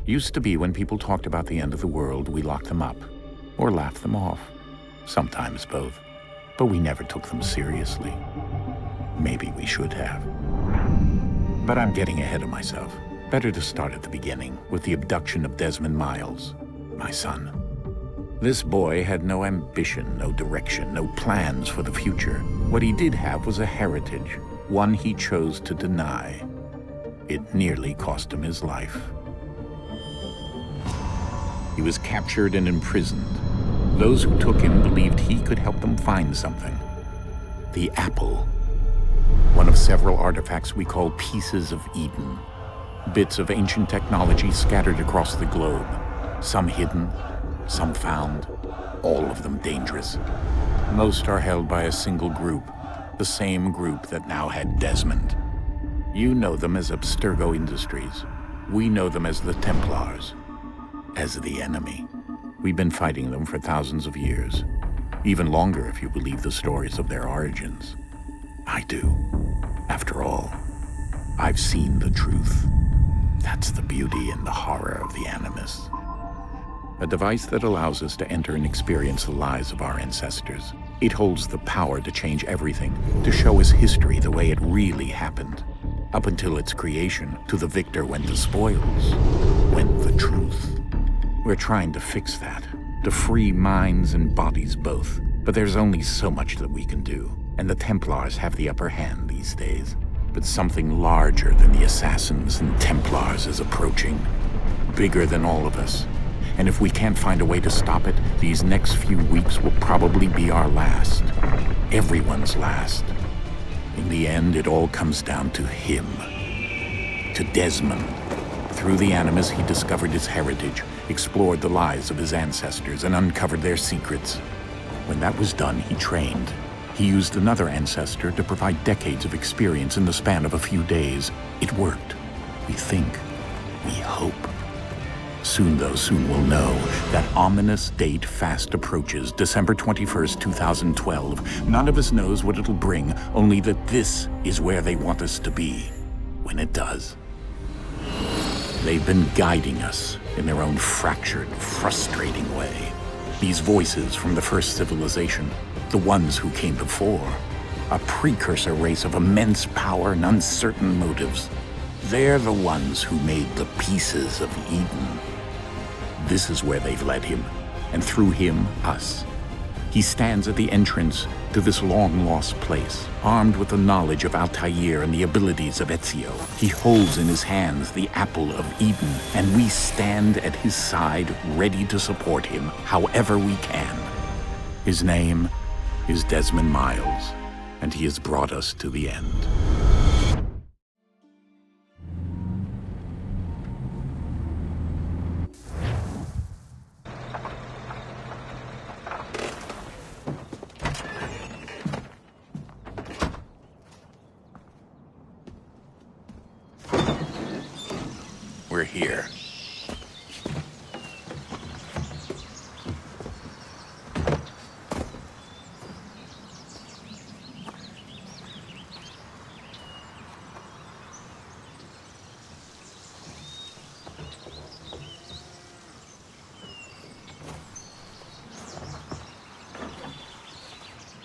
Used to be when people talked about the end of the world, we locked them up. Or laughed them off. Sometimes both. But we never took them seriously. Maybe we should have. But I'm getting ahead of myself. Better to start at the beginning, with the abduction of Desmond Miles, my son. This boy had no ambition, no direction, no plans for the future. What he did have was a heritage, one he chose to deny. It nearly cost him his life. He was captured and imprisoned. Those who took him believed he could help them find something. The apple. One of several artifacts we call pieces of Eden. Bits of ancient technology scattered across the globe. Some hidden, some found, all of them dangerous. Most are held by a single group, the same group that now had Desmond. You know them as Abstergo Industries. We know them as the Templars. As the enemy. We've been fighting them for thousands of years. Even longer if you believe the stories of their origins. I do. After all, I've seen the truth. That's the beauty and the horror of the Animus. A device that allows us to enter and experience the lives of our ancestors. It holds the power to change everything, to show us history the way it really happened. Up until its creation, to the victor went the spoils, went the truth. We're trying to fix that, to free minds and bodies both. But there's only so much that we can do, and the Templars have the upper hand these days. But something larger than the Assassins and Templars is approaching, bigger than all of us. And if we can't find a way to stop it, these next few weeks will probably be our last. Everyone's last. In the end, it all comes down to him. To Desmond. Through the Animus, he discovered his heritage, explored the lives of his ancestors, and uncovered their secrets. When that was done, he trained. He used another ancestor to provide decades of experience in the span of a few days. It worked. We think. We hope. Soon we'll know. That ominous date fast approaches, December 21st, 2012. None of us knows what it'll bring, only that this is where they want us to be. When it does. They've been guiding us in their own fractured, frustrating way. These voices from the first civilization, the ones who came before, a precursor race of immense power and uncertain motives. They're the ones who made the pieces of Eden. This is where they've led him, and through him, us. He stands at the entrance to this long-lost place, armed with the knowledge of Altair and the abilities of Ezio. He holds in his hands the apple of Eden, and we stand at his side, ready to support him however we can. His name is Desmond Miles, and he has brought us to the end. We're here.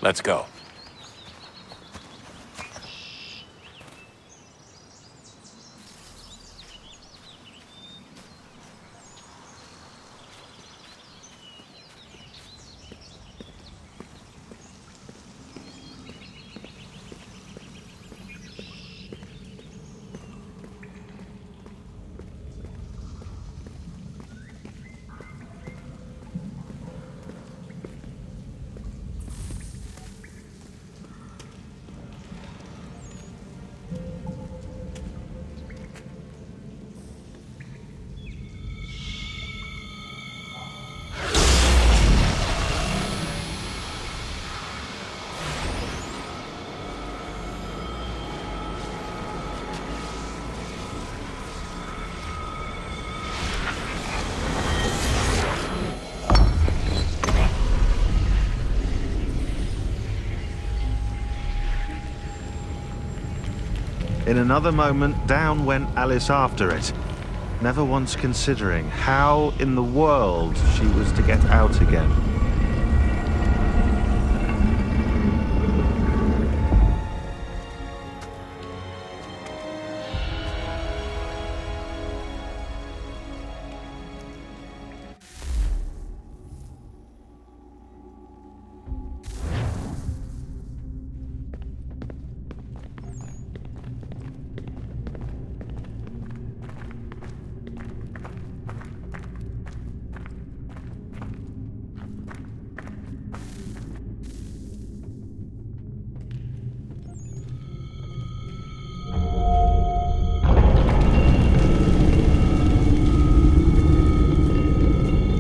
Let's go. In another moment, down went Alice after it. never once considering how in the world she was to get out again.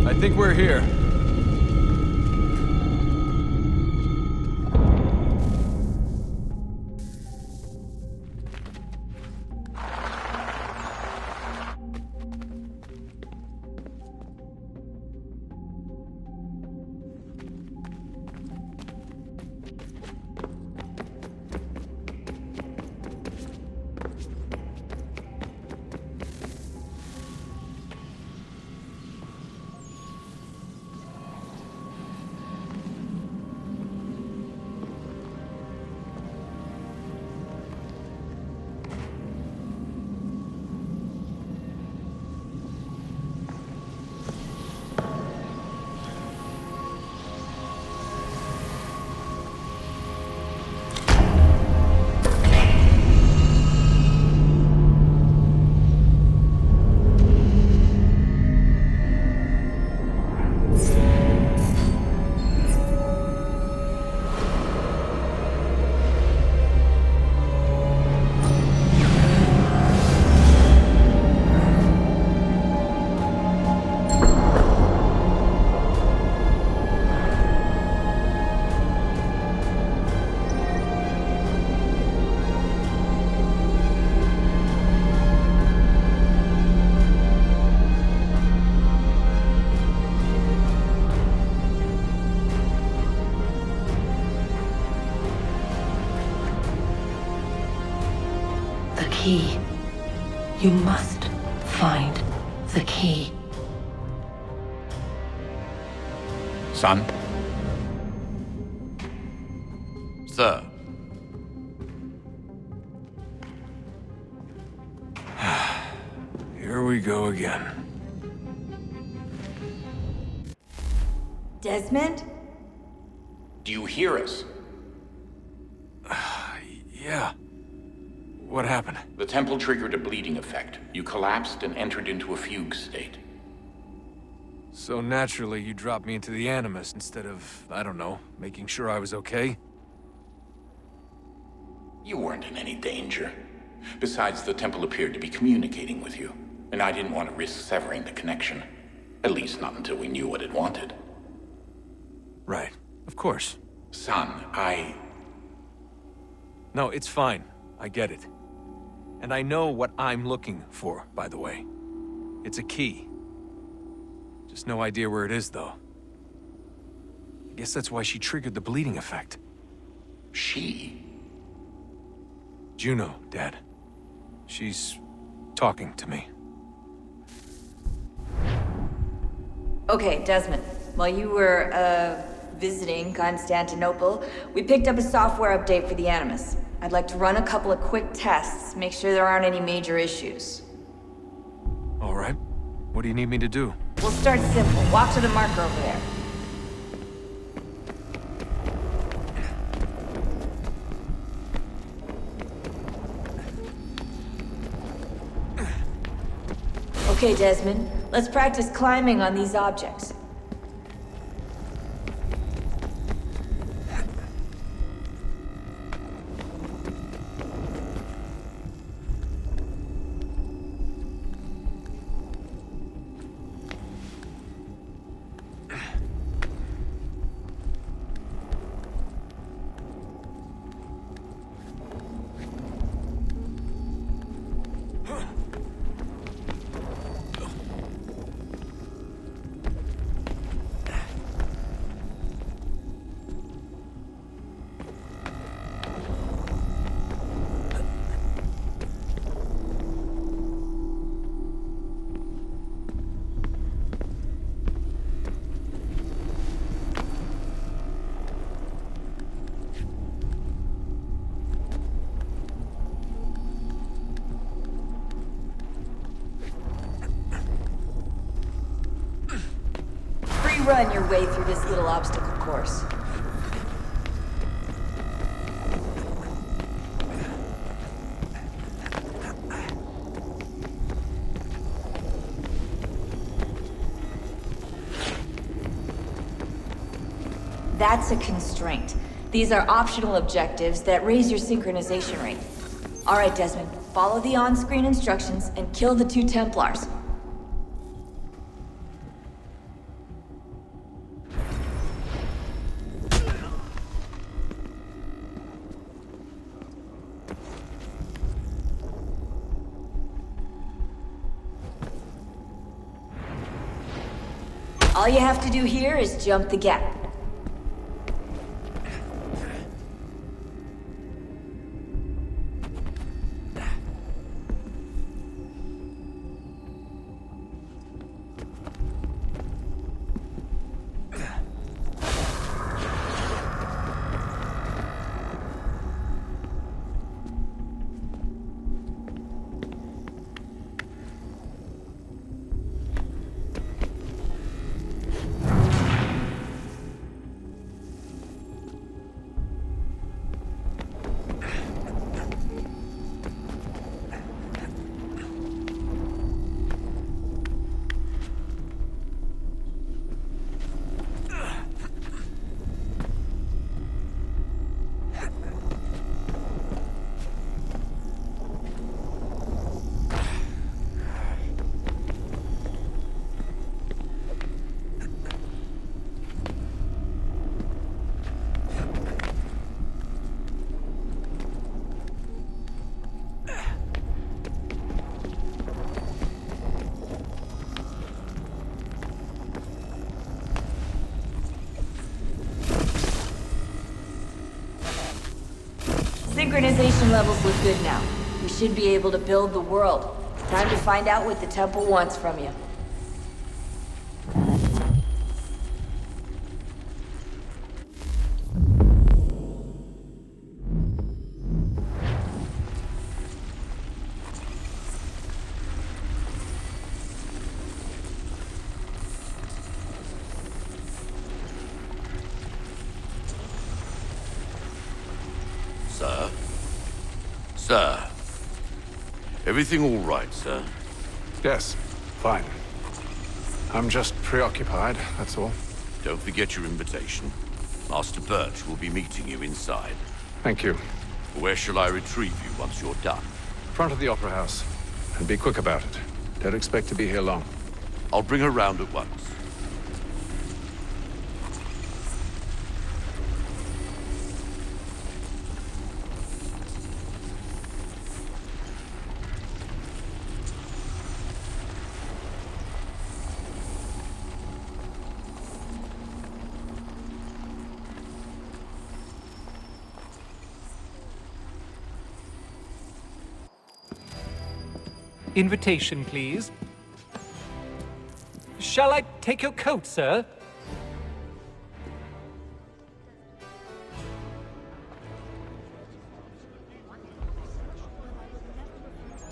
I think we're here. Key. You must find the key. Son? Sir. Here we go again. Desmond? Do you hear us? Yeah. What happened? The temple triggered a bleeding effect. You collapsed and entered into a fugue state. So naturally, you dropped me into the Animus instead of, I don't know, making sure I was okay? You weren't in any danger. Besides, the temple appeared to be communicating with you, and I didn't want to risk severing the connection. At least not until we knew what it wanted. Right. Of course. Son, No, it's fine. I get it. And I know what I'm looking for, by the way. It's a key. Just no idea where it is, though. I guess that's why she triggered the bleeding effect. She? Juno, Dad. She's talking to me. Okay, Desmond. While you were, visiting Constantinople, we picked up a software update for the Animus. I'd like to run a couple of quick tests, make sure there aren't any major issues. All right. What do you need me to do? We'll start simple. Walk to the marker over there. Okay, Desmond. Let's practice climbing on these objects. run your way through this little obstacle course. That's a constraint. These are optional objectives that raise your synchronization rate. Alright, Desmond, follow the on-screen instructions and kill the 2 Templars. All you have to do here is jump the gap. Synchronization levels look good now. We should be able to build the world. Time to find out what the temple wants from you. Sir? Sir? Everything all right, sir? Yes, fine. I'm just preoccupied, that's all. Don't forget your invitation. Master Birch will be meeting you inside. Thank you. Where shall I retrieve you once you're done? Front of the Opera House. And be quick about it. Don't expect to be here long. I'll bring her round at once. Invitation, please. Shall I take your coat, sir?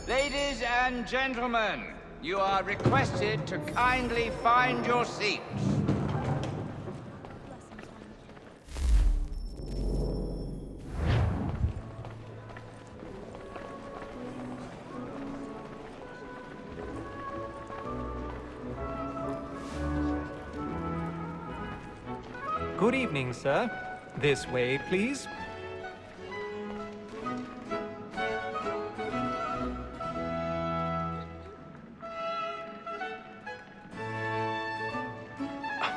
Ladies and gentlemen, you are requested to kindly find your seats. Good evening, sir. This way, please.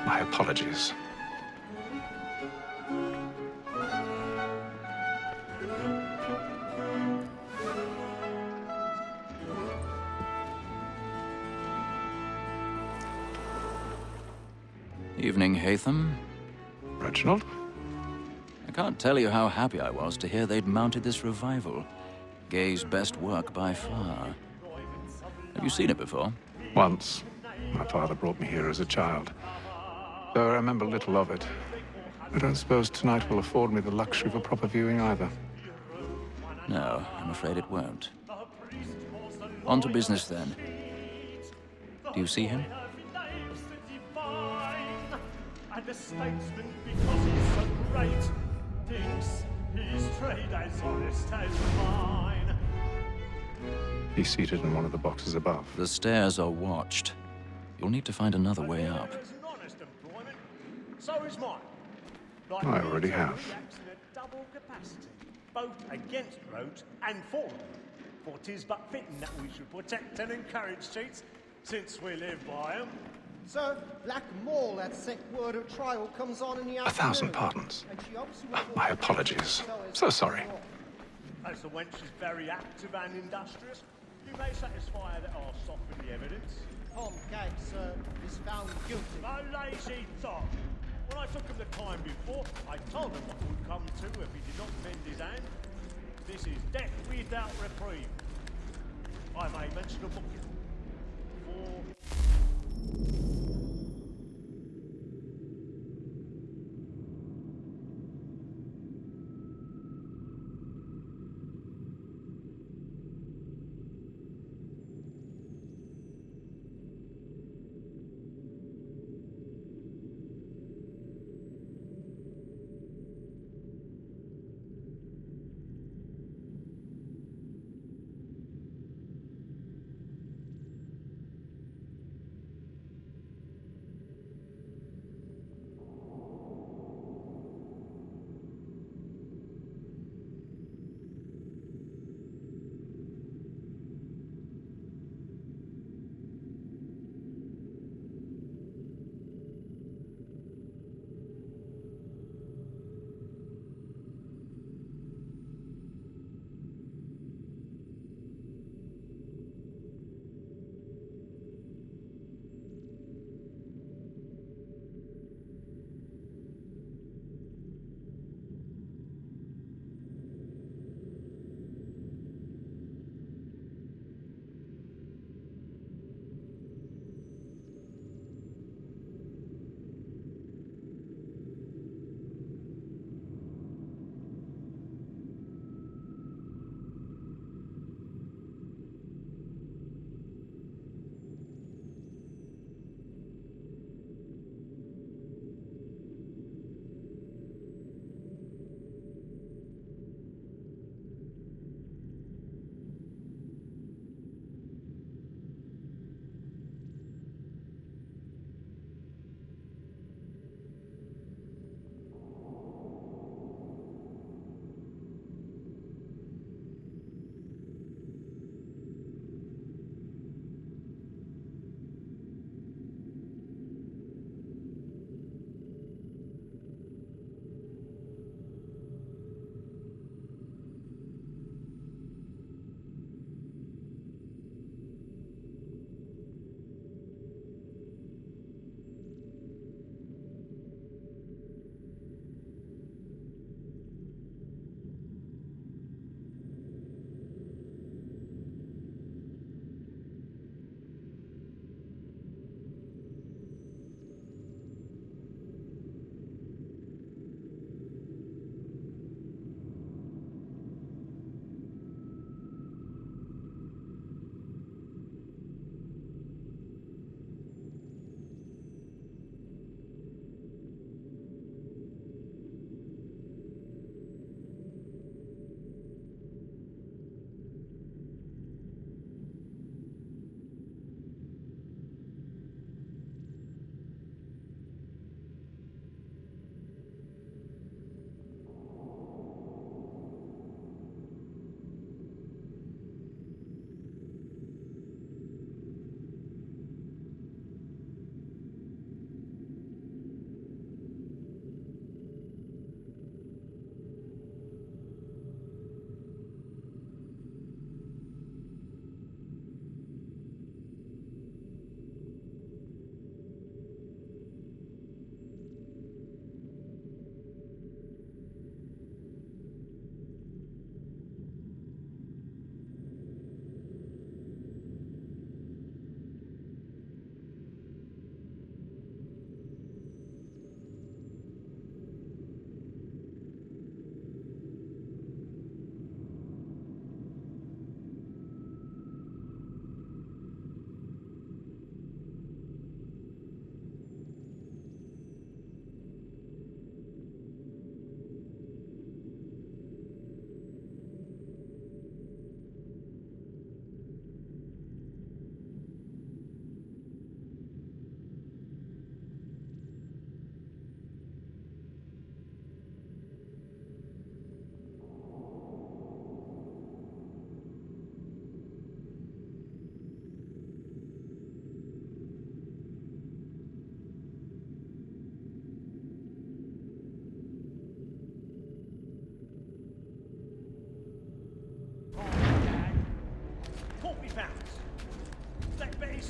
My apologies. Evening, Haytham. Reginald? I can't tell you how happy I was to hear they'd mounted this revival. Gay's best work by far. Have you seen it before? Once. My father brought me here as a child. Though I remember little of it. I don't suppose tonight will afford me the luxury of a proper viewing either. No, I'm afraid it won't. On to business then. Do you see him? and a statesman because he's so great. Thinks his trade as honest as mine. He's seated in one of the boxes above. The stairs are watched. You'll need to find another way up. It's an honest employment. So is mine. Like I already have. reacts in a double capacity, both against roads and for them. For 'tis but fitting that we should protect and encourage cheats, since we live by 'em. Sir, Black Mall, that sick word of trial comes on in the 1,000 pardons. My apologies. So sorry. As the wench is very active and industrious, you may satisfy her that I'll soften the evidence. Tom Gag, sir, is found guilty. No lazy dog. When I took him the time before, I told him what would come to if he did not mend his hand. This is death without reprieve. I may mention a book.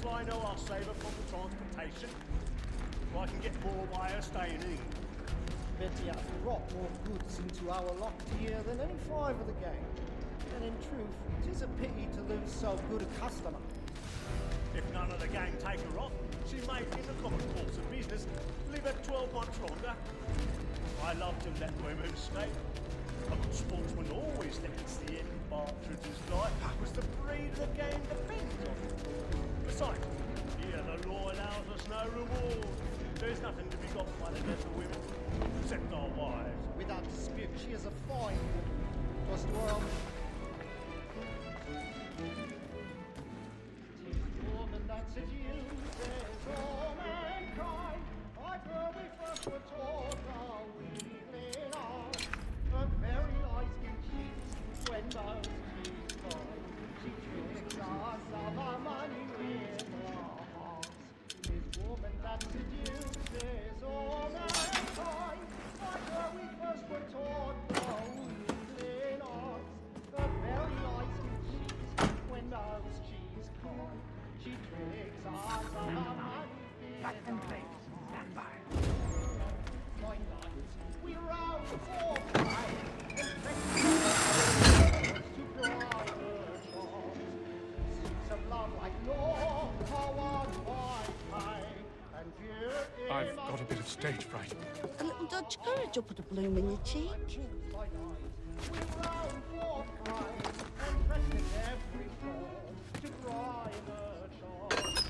Sly know I'll save her from the transportation? Or I can get more by her staying in. Betty has brought more goods into our locked here than any five of the gang. And in truth, it is a pity to lose so good a customer. If none of the gang take her off, she may, in the common course of business, live at 12 months longer. I love to let women stay. A good sportsman always thinks the end of Partridge's life was the breed the game depends on. Besides, here the law allows us no reward. There's nothing to be got by the death of women, except our wives. Without dispute, she is a fine woman. Just well. Woman that seduces all mankind. Like her we first were taught our weaving art. Her very eyes can cheat when those cheats gone. She tricks us of our money with her hearts. This woman that seduces all mankind. Like her we first were taught our weaving art. Her very eyes can cheat when those cheats gone. She tricks us of our money with her hearts. Stand by. My nights we rouse for pride and to brighter charms. Seeds of love like law are won by time and fear. I've got a bit of stage fright. A little dodge courage will put a bloom in your cheek. My nights we rouse for pride and pressing every form to brighter charms.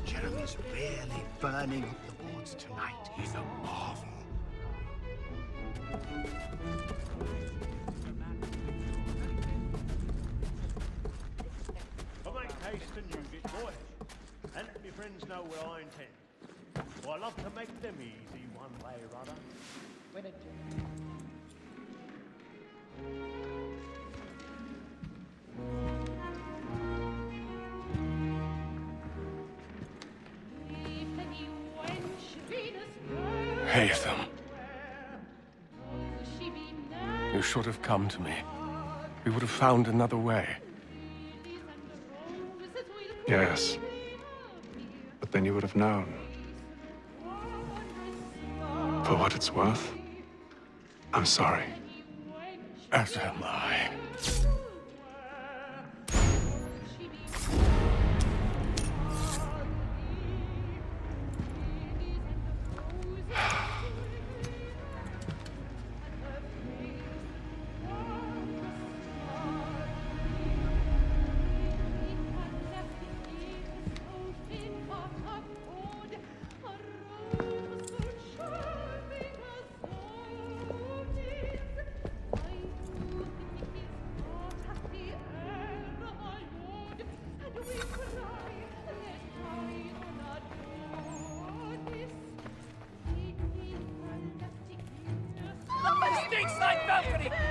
Jeremy's really burning up the boards tonight. He's a marvel. I make haste and use it, boy. And let me friends know where I intend. For I love to make them easy one way or other. When it Haytham. You should have come to me. We would have found another way. Yes. But then you would have known. For what it's worth, I'm sorry. As am I.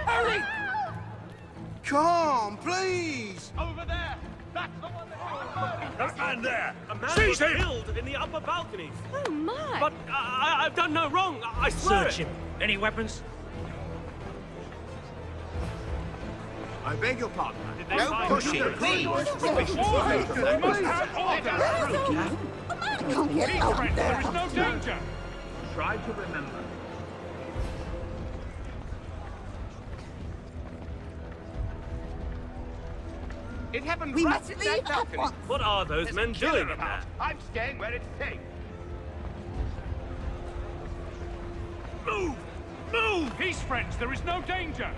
Hurry! Come, please! Over there! That's the one that... That man there! A man Seize was him! killed in the upper balconies. Oh, my! But I've done no wrong, I swear Search him. Any weapons? I beg your pardon. No pushing, please! You must have order! Can't get out There there! is no danger! Try to remember. It happened We right must at leave that at balcony. once. What are those There's men a killer doing in about. there? I'm staying where it's safe. Move! Move! Peace, friends, there is no danger!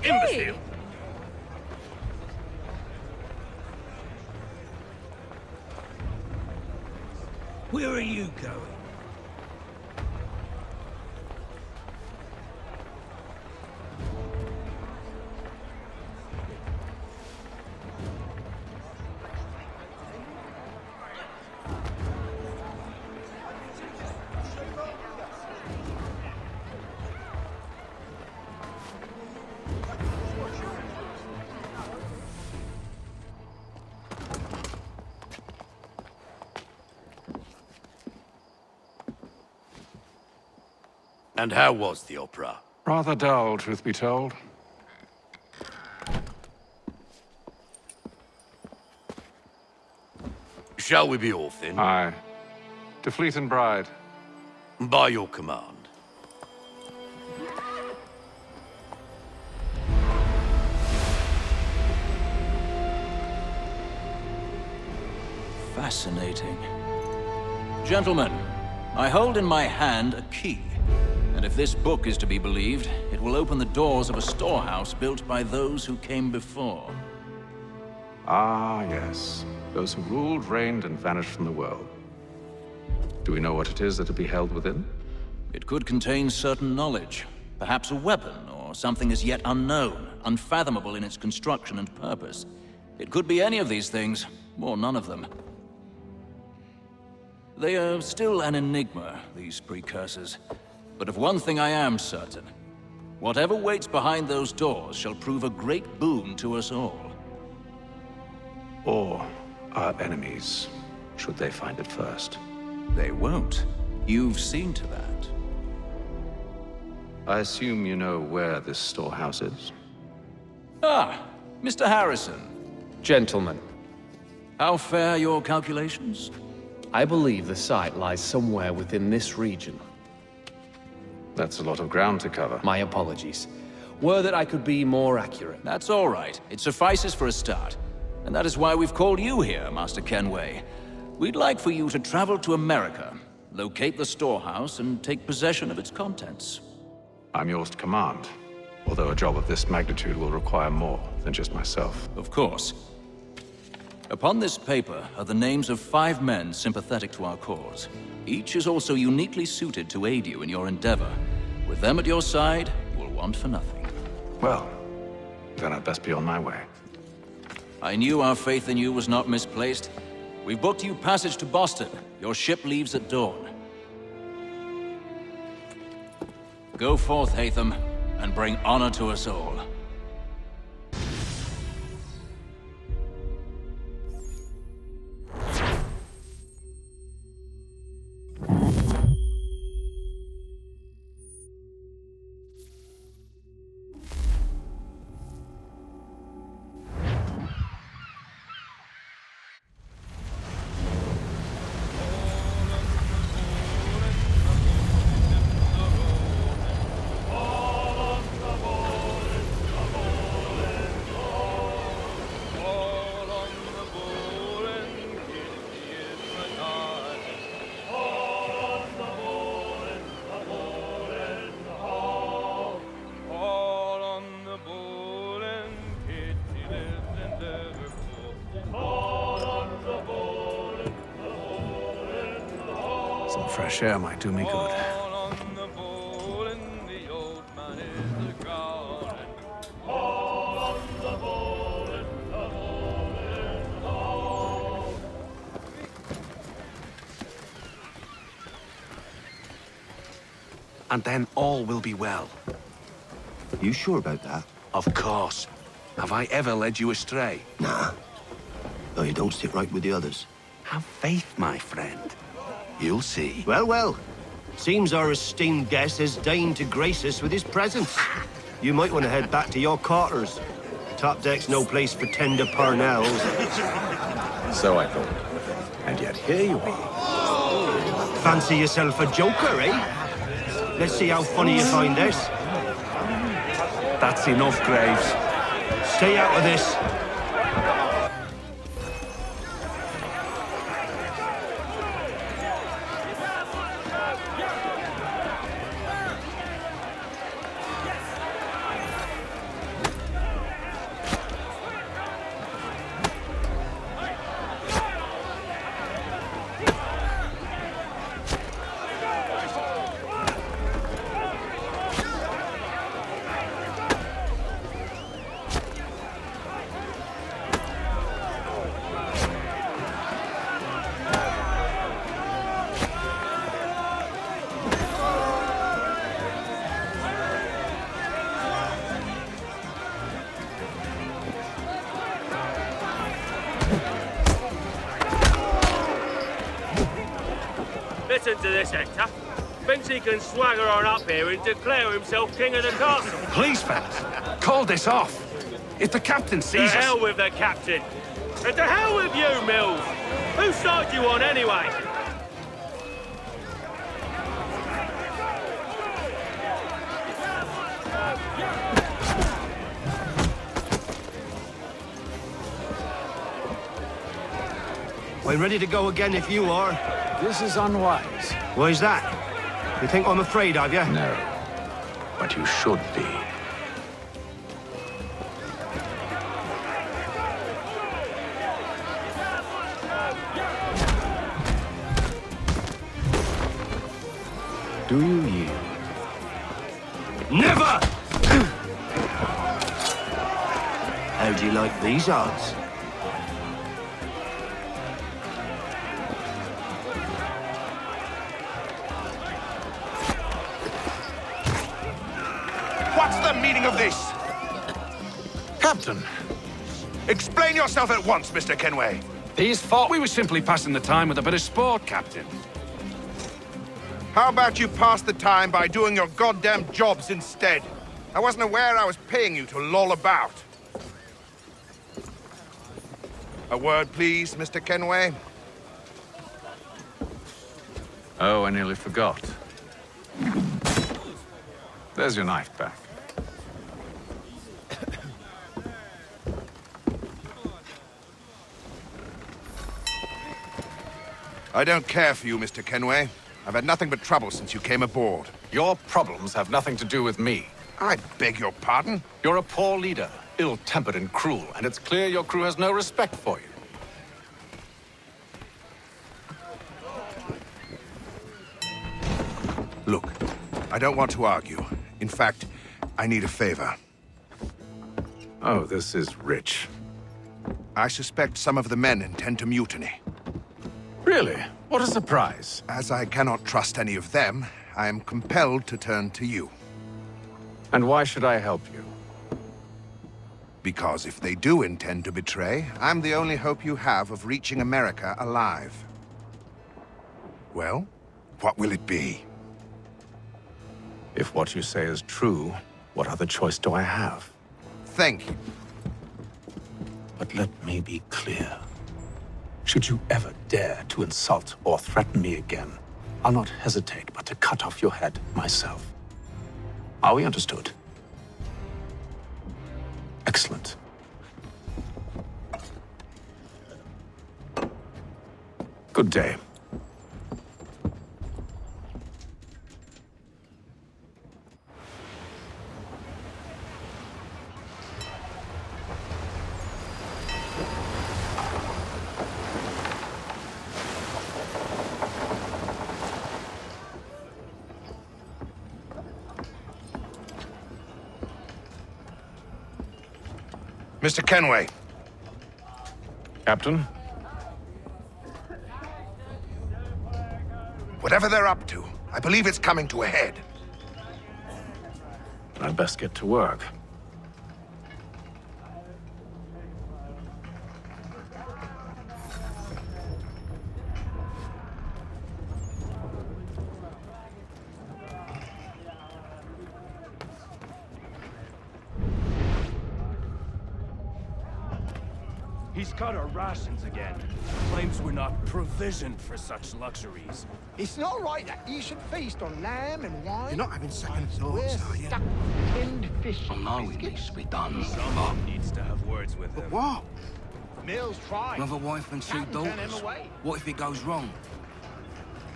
Imbecile! Where are you going? And how was the opera? Rather dull, truth be told. Shall we be off then? Aye. To Fleet and Bride. By your command. Fascinating. Gentlemen, I hold in my hand a key. And if this book is to be believed, it will open the doors of a storehouse built by those who came before. Ah, yes. Those who ruled, reigned, and vanished from the world. Do we know what it is that will be held within? It could contain certain knowledge. Perhaps a weapon, or something as yet unknown, unfathomable in its construction and purpose. It could be any of these things, or none of them. They are still an enigma, these precursors. But of one thing I am certain. Whatever waits behind those doors shall prove a great boon to us all. Or our enemies, should they find it first. They won't. You've seen to that. I assume you know where this storehouse is? Ah, Mr. Harrison. Gentlemen, How fare your calculations? I believe the site lies somewhere within this region. That's a lot of ground to cover. My apologies. Were that I could be more accurate. That's all right. It suffices for a start. And that is why we've called you here, Master Kenway. We'd like for you to travel to America, locate the storehouse, and take possession of its contents. I'm yours to command, although a job of this magnitude will require more than just myself. Of course. Upon this paper are the names of 5 men sympathetic to our cause. Each is also uniquely suited to aid you in your endeavor. With them at your side, you will want for nothing. Well, then I'd best be on my way. I knew our faith in you was not misplaced. We've booked you passage to Boston. Your ship leaves at dawn. Go forth, Hatham, and bring honor to us all. Some fresh air might do me good. And then all will be well. You sure about that? Of course. Have I ever led you astray? Nah. No, you don't sit right with the others. Have faith, my friend. You'll see. Well, well. Seems our esteemed guest has deigned to grace us with his presence. You might want to head back to your quarters. Top deck's no place for tender Parnells. So I thought. And yet here you are. Fancy yourself a joker, eh? Let's see how funny you find this. That's enough, Graves. Stay out of this. Listen to this, Hector. Thinks he can swagger on up here and declare himself king of the castle. Please, fellas, call this off. If the captain To sees us... hell with the captain. And to hell with you, Mills. Whose side you on, anyway? I'm ready to go again if you are. This is unwise. Why's that? You think I'm afraid of you? No. But you should be. Do you yield? Never! How do you like these odds? What's the meaning of this? Captain! Explain yourself at once, Mr. Kenway. These thought we were simply passing the time with a bit of sport, Captain. How about you pass the time by doing your goddamn jobs instead? I wasn't aware I was paying you to loll about. A word, please, Mr. Kenway. Oh, I nearly forgot. There's your knife back. I don't care for you, Mr. Kenway. I've had nothing but trouble since you came aboard. Your problems have nothing to do with me. I beg your pardon? You're a poor leader, ill-tempered and cruel, and it's clear your crew has no respect for you. Look, I don't want to argue. In fact, I need a favor. Oh, this is rich. I suspect some of the men intend to mutiny. Really? What a surprise. As I cannot trust any of them, I am compelled to turn to you. And why should I help you? Because if they do intend to betray, I'm the only hope you have of reaching America alive. Well, what will it be? If what you say is true, what other choice do I have? Thank you. But let me be clear. Should you ever dare to insult or threaten me again, I'll not hesitate but to cut off your head myself. Are we understood? Excellent. Good day. Mr. Kenway. Captain? Whatever they're up to, I believe it's coming to a head. I'd best get to work. He's cut our rations again. Claims we're not provisioned for such luxuries. It's not right that you should feast on lamb and wine. You're not having second thoughts, are you? Stuck tinned fish. I know it needs to be done. Someone needs to have words with him. What? Mills tried. Another wife and two Captain turned him daughters. away. What if it goes wrong?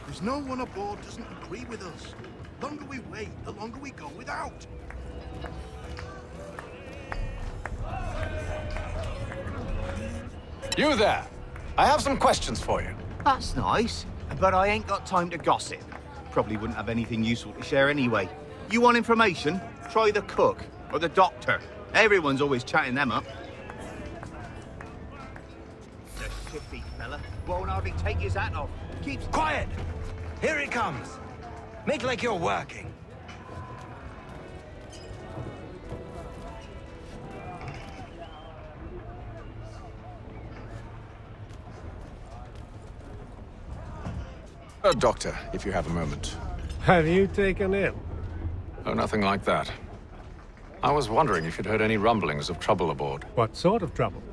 Because no one aboard doesn't agree with us. The longer we wait, the longer we go without. You there! I have some questions for you. That's nice, but I ain't got time to gossip. Probably wouldn't have anything useful to share anyway. You want information? Try the cook or the doctor. Everyone's always chatting them up. The shifty fella won't hardly take his hat off. Keeps quiet. Here it comes. Make like you're working. Doctor, if you have a moment. Have you taken ill? Oh, nothing like that. I was wondering if you'd heard any rumblings of trouble aboard. What sort of trouble?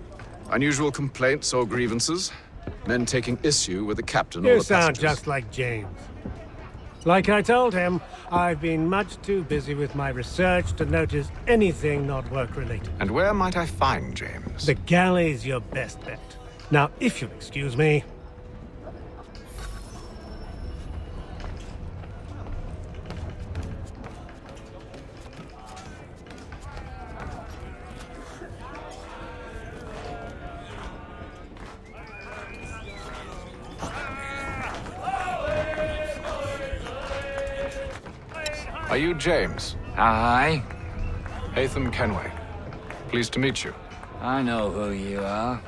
Unusual complaints or grievances? Men taking issue with the captain or You the sound passengers. just like James. Like I told him, I've been much too busy with my research to notice anything not work-related. And where might I find James? The galley's your best bet. Now, if you'll excuse me... Are you James? Aye. Haytham Kenway. Pleased to meet you. I know who you are.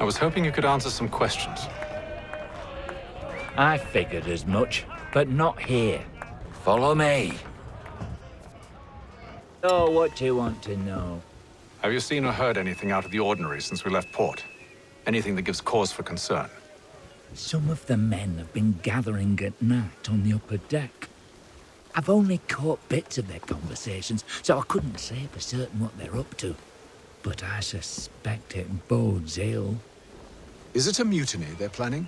I was hoping you could answer some questions. I figured as much, but not here. Follow me. Oh, what do you want to know? Have you seen or heard anything out of the ordinary since we left port? Anything that gives cause for concern? Some of the men have been gathering at night on the upper deck. I've only caught bits of their conversations, so I couldn't say for certain what they're up to. But I suspect it bodes ill. Is it a mutiny they're planning?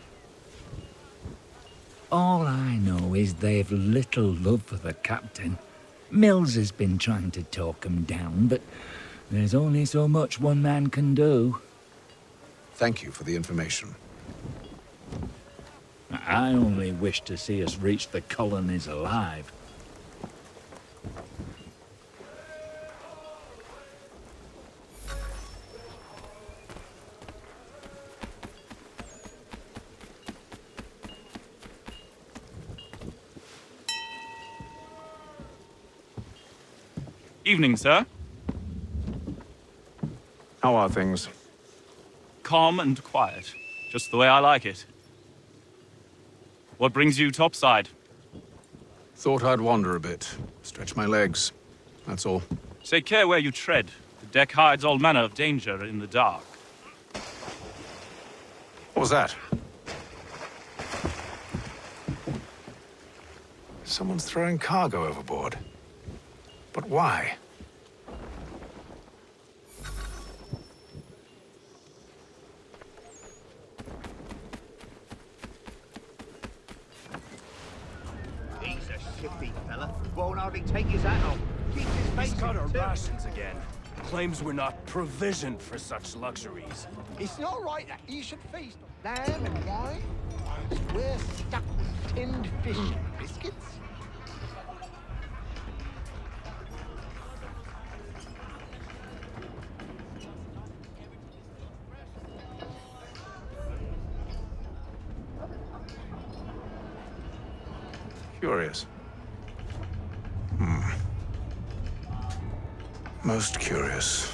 All I know is they've little love for the captain. Mills has been trying to talk 'em down, but there's only so much one man can do. Thank you for the information. I only wish to see us reach the colonies alive. Evening, sir. How are things? Calm and quiet. Just the way I like it. What brings you topside? Thought I'd wander a bit. Stretch my legs. That's all. Take care where you tread. The deck hides all manner of danger in the dark. What was that? Someone's throwing cargo overboard. But why? He's a shifty fella. Won't hardly take his hat off. Keeps his face He's cut our too. rations again. Claims we're not provisioned for such luxuries. It's not right that you should feast on lamb and wine, whilst we're stuck with tinned fish and biscuits. Curious. Most curious.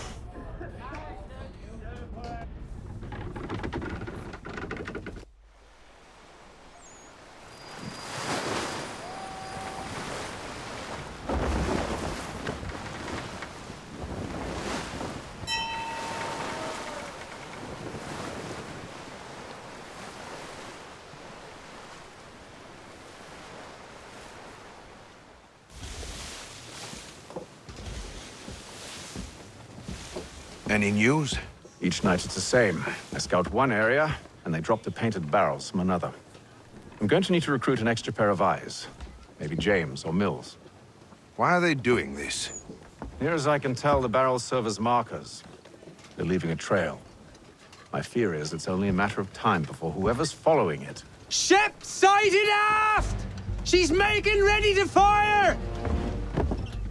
Any news? Each night it's the same. I scout one area, and they drop the painted barrels from another. I'm going to need to recruit an extra pair of eyes. Maybe James or Mills. Why are they doing this? Near as I can tell, the barrels serve as markers. They're leaving a trail. My fear is it's only a matter of time before whoever's following it... Ship sighted aft! She's making ready to fire!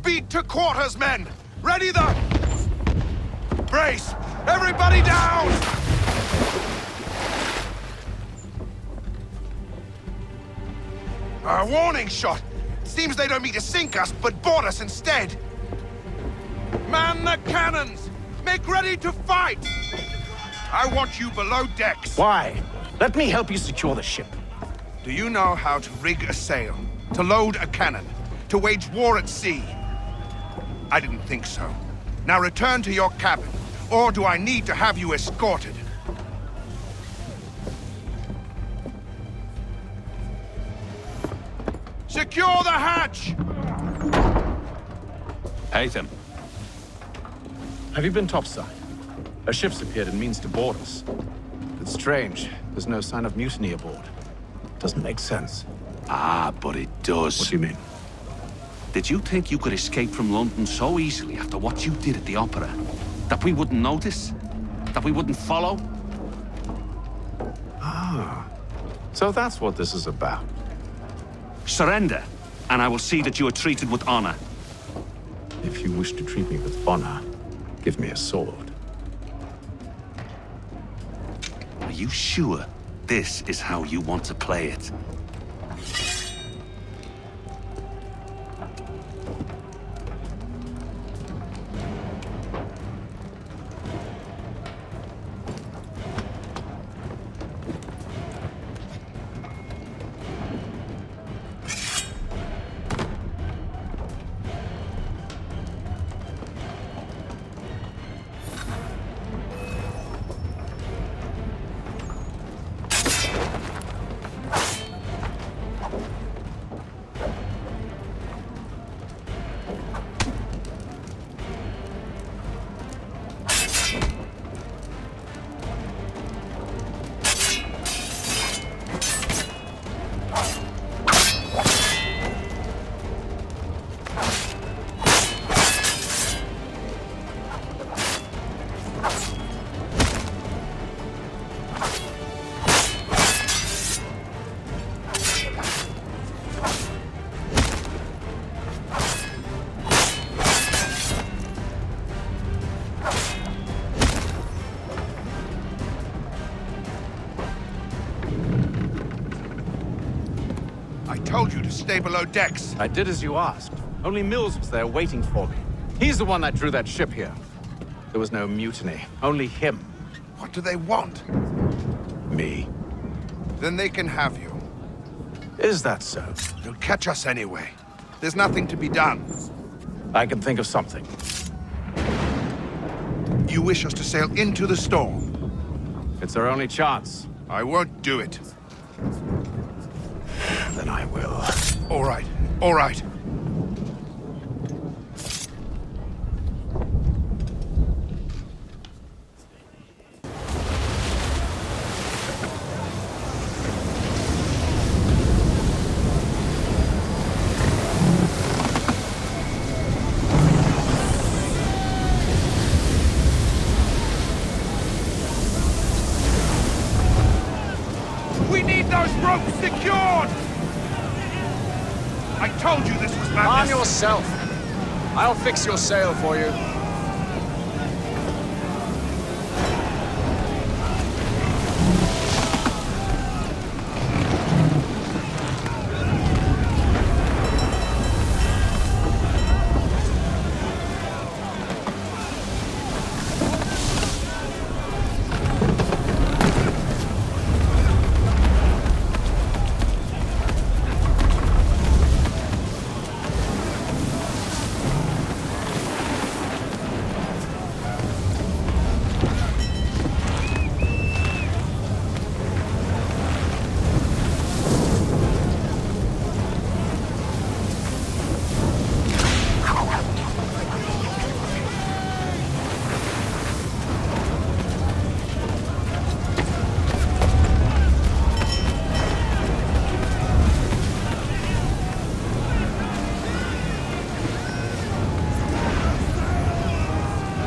Beat to quarters, men! Ready the... Brace! Everybody down! A warning shot! Seems they don't mean to sink us, but board us instead! Man the cannons! Make ready to fight! I want you below decks. Why? Let me help you secure the ship. Do you know how to rig a sail? To load a cannon? To wage war at sea? I didn't think so. Now return to your cabin. Or do I need to have you escorted? Secure the hatch! Haytham. Have you been topside? A ship's appeared and means to board us. It's strange. There's no sign of mutiny aboard. Doesn't make sense. Ah, but it does. What do you mean? Did you think you could escape from London so easily after what you did at the Opera? That we wouldn't notice? That we wouldn't follow? Ah. So that's what this is about. Surrender, and I will see that you are treated with honor. If you wish to treat me with honor, give me a sword. Are you sure this is how you want to play it? I told you to stay below decks. I did as you asked. Only Mills was there waiting for me. He's the one that drew that ship here. There was no mutiny, only him. What do they want? Me. Then they can have you. Is that so? They'll catch us anyway. There's nothing to be done. I can think of something. You wish us to sail into the storm? It's our only chance. I won't do it. Then I will. All right, all right. We need those ropes secured! I told you this was madness! Arm yourself! I'll fix your sail for you.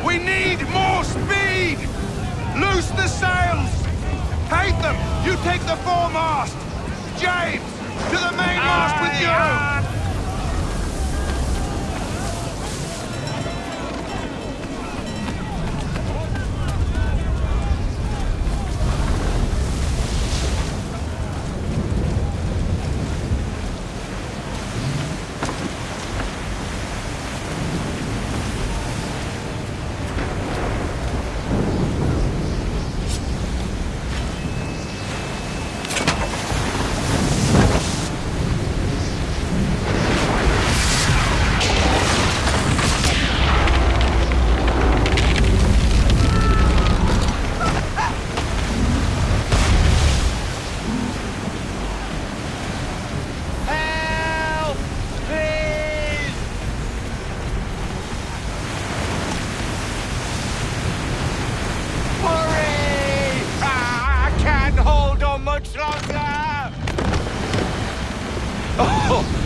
We need more speed! Loose the sails! Take them! You take the foremast! James! To the mainmast with you!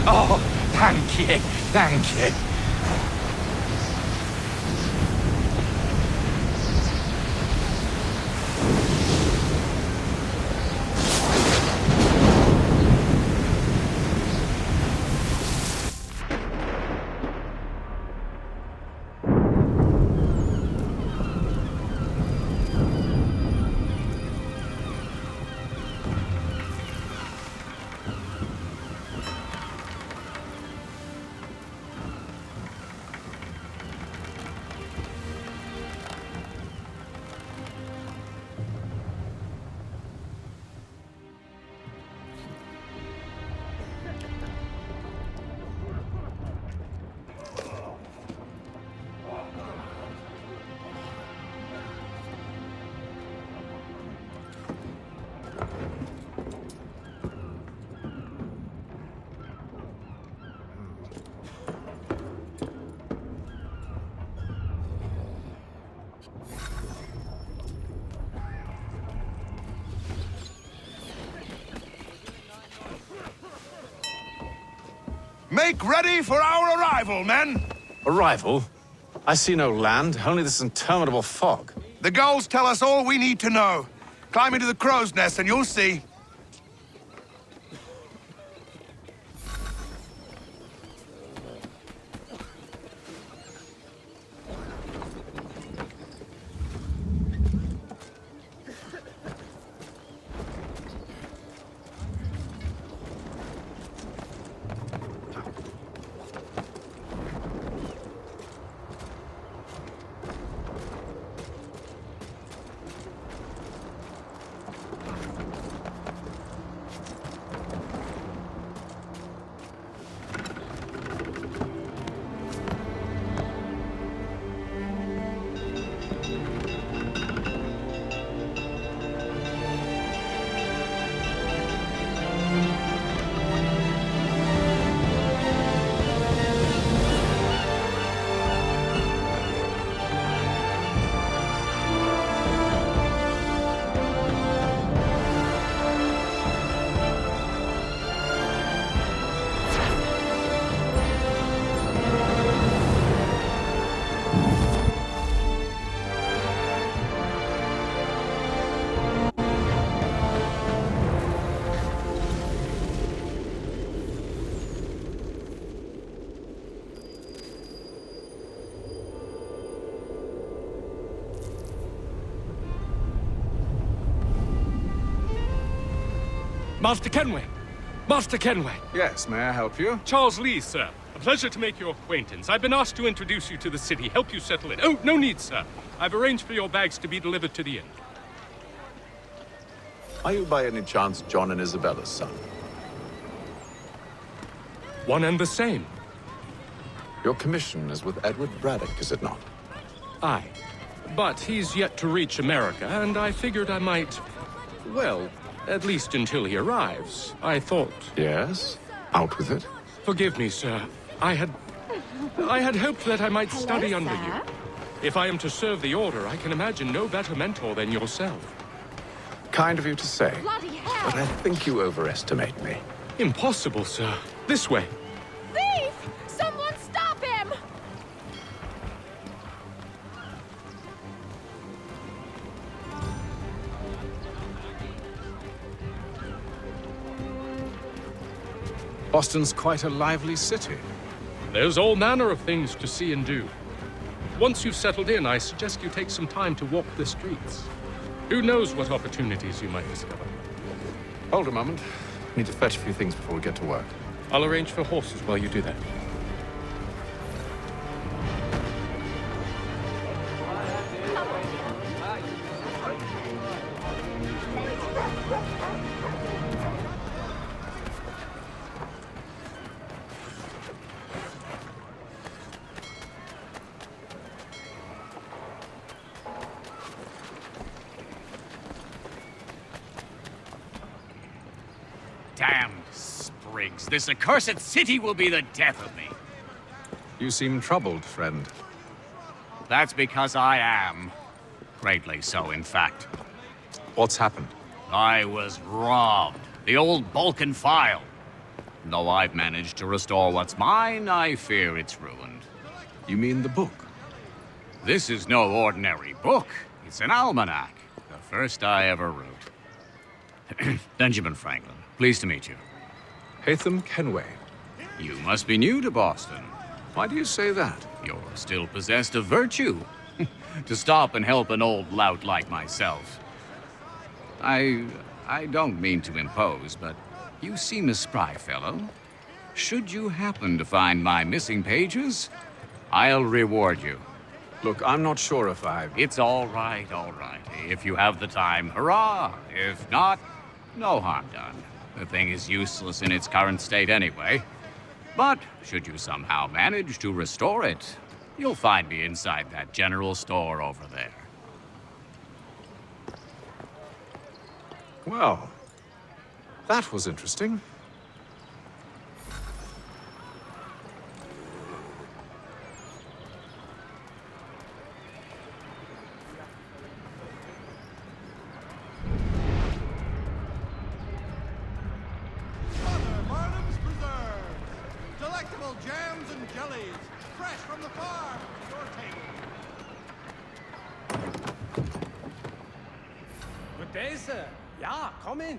Oh, thank you, thank you. Make ready for our arrival, men! Arrival? I see no land, only this interminable fog. The gulls tell us all we need to know. Climb into the crow's nest and you'll see. Master Kenway! Master Kenway! Yes, may I help you? Charles Lee, sir. A pleasure to make your acquaintance. I've been asked to introduce you to the city, help you settle in. Oh, no need, sir. I've arranged for your bags to be delivered to the inn. Are you by any chance John and Isabella's son? One and the same. Your commission is with Edward Braddock, is it not? Aye. But he's yet to reach America, and I figured I might... well, at least until he arrives. I thought... Yes? Out with it. Forgive me, sir. I had hoped that I might study under you. If I am to serve the Order, I can imagine no better mentor than yourself. Kind of you to say. Bloody hell! But I think you overestimate me. Impossible, sir. This way. Thief! Someone stop him! Boston's quite a lively city. There's all manner of things to see and do. Once you've settled in, I suggest you take some time to walk the streets. Who knows what opportunities you might discover. Hold a moment. Need to fetch a few things before we get to work. I'll arrange for horses while you do that. Damned sprigs. This accursed city will be the death of me. You seem troubled, friend. That's because I am. Greatly so, in fact. What's happened? I was robbed. The old Balkan file. Though I've managed to restore what's mine, I fear it's ruined. You mean the book? This is no ordinary book. It's an almanac. The first I ever wrote. Benjamin Franklin, pleased to meet you. Haytham Kenway. You must be new to Boston. Why do you say that? You're still possessed of virtue. To stop and help an old lout like myself. I don't mean to impose, but you seem a spry fellow. Should you happen to find my missing pages, I'll reward you. Look, I'm not sure if It's all right, all right. If you have the time, hurrah! If not, no harm done. The thing is useless in its current state anyway. But should you somehow manage to restore it, you'll find me inside that general store over there. Well, that was interesting. Mother Barnum's Preserves. Delectable jams and jellies, fresh from the farm to your table. Good day, sir. Yeah, come in.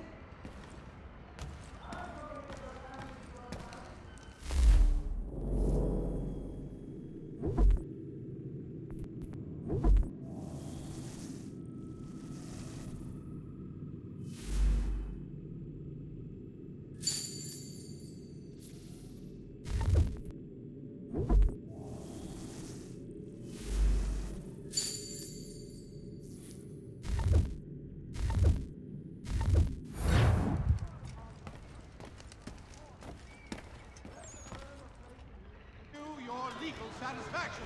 To your legal satisfaction.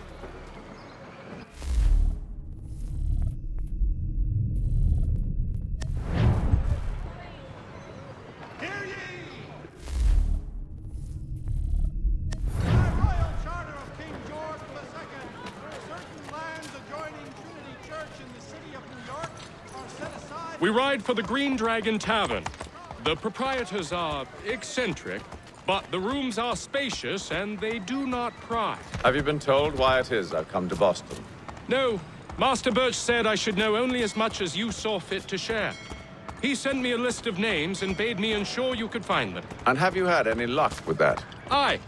Hear ye! By royal charter of King George II, certain lands adjoining Trinity Church in the city of New York are set aside. We ride for the Green Dragon Tavern. The proprietors are eccentric, but the rooms are spacious and they do not pry. Have you been told why it is I've come to Boston? No, Master Birch said I should know only as much as you saw fit to share. He sent me a list of names and bade me ensure you could find them. And have you had any luck with that? Aye.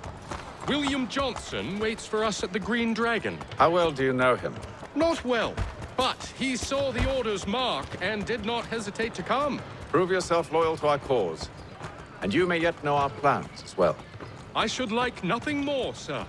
William Johnson waits for us at the Green Dragon. How well do you know him? Not well, but he saw the order's mark and did not hesitate to come. Prove yourself loyal to our cause. And you may yet know our plans as well. I should like nothing more, sir.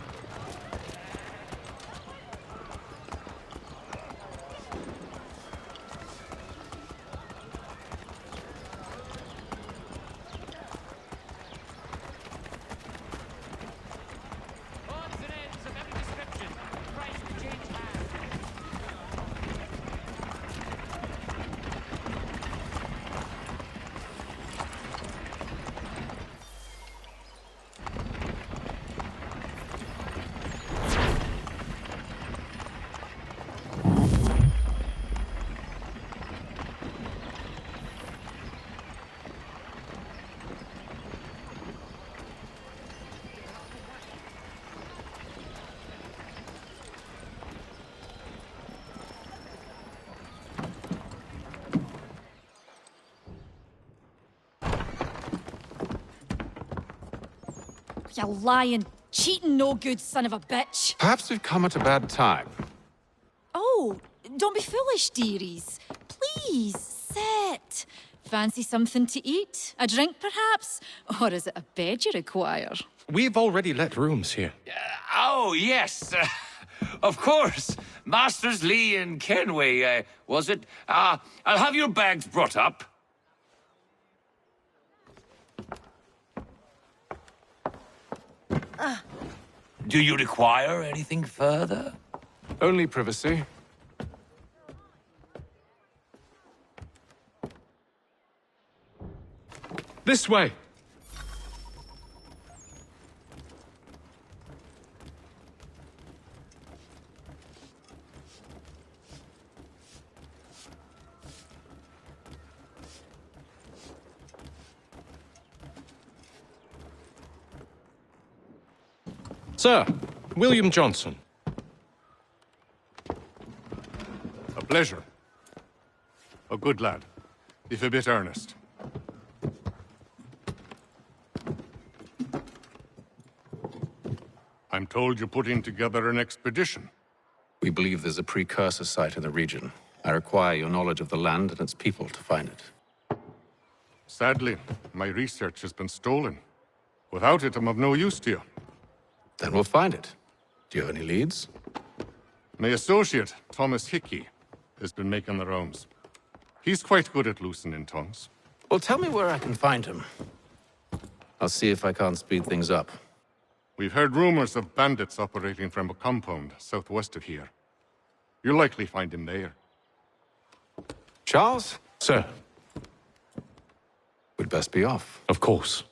You lying, cheating, no good son of a bitch. Perhaps we've come at a bad time. Oh, don't be foolish, dearies. Please, sit. Fancy something to eat? A drink, perhaps? Or is it a bed you require? We've already let rooms here. Oh, yes. Of course. Masters Lee and Kenway, was it? I'll have your bags brought up. Do you require anything further? Only privacy. This way. Sir, William Johnson. A pleasure. A good lad, if a bit earnest. I'm told you're putting together an expedition. We believe there's a precursor site in the region. I require your knowledge of the land and its people to find it. Sadly, my research has been stolen. Without it, I'm of no use to you. Then we'll find it. Do you have any leads? My associate, Thomas Hickey, has been making the rounds. He's quite good at loosening tongues. Well, tell me where I can find him. I'll see if I can't speed things up. We've heard rumors of bandits operating from a compound southwest of here. You'll likely find him there. Charles? Sir. We'd best be off. Of course.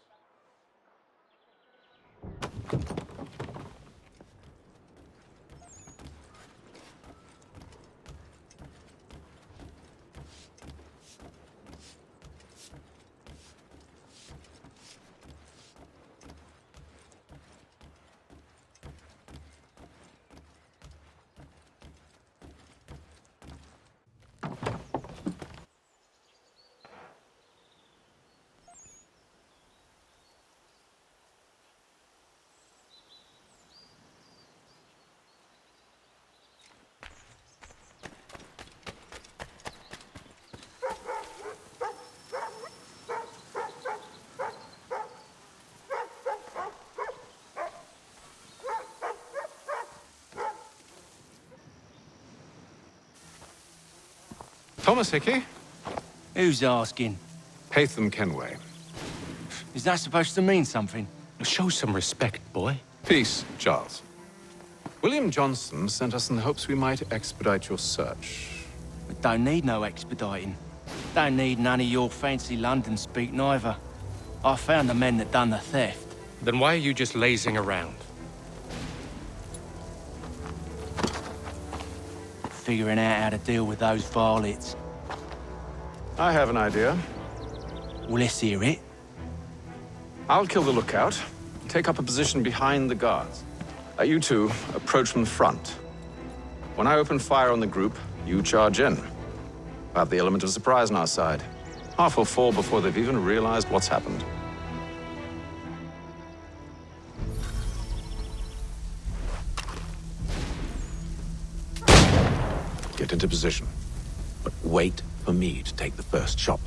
Thomas Hickey? Who's asking? Haytham Kenway. Is that supposed to mean something? Show some respect, boy. Peace, Charles. William Johnson sent us in the hopes we might expedite your search. We don't need no expediting. Don't need none of your fancy London speak neither. I found the men that done the theft. Then why are you just lazing around? Figuring out how to deal with those varlets. I have an idea. Well, let's hear it. I'll kill the lookout, take up a position behind the guards. You two approach from the front. When I open fire on the group, you charge in. I have the element of surprise on our side. Half will fall before they've even realized what's happened. Get into position, but wait for me to take the first shot.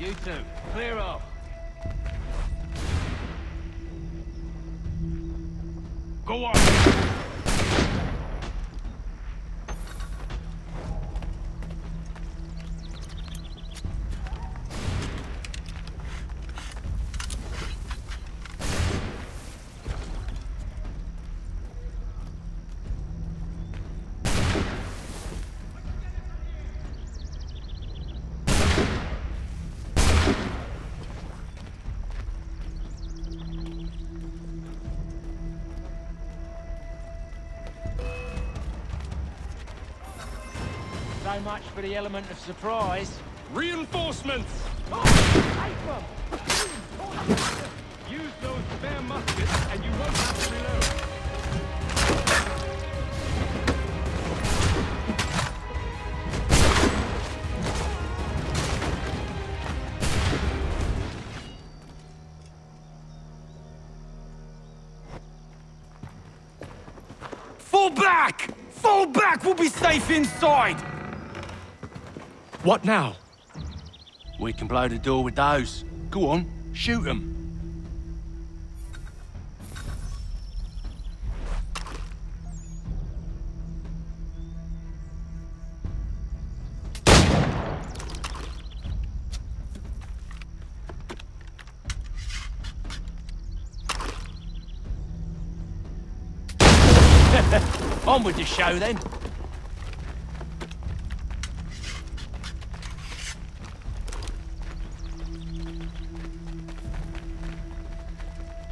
You two, clear off. Go on! So much for the element of surprise. Reinforcements! Use those spare muskets and you won't have to reload. Fall back! Fall back! We'll be safe inside! What now? We can blow the door with those. Go on, shoot them. On with the show then.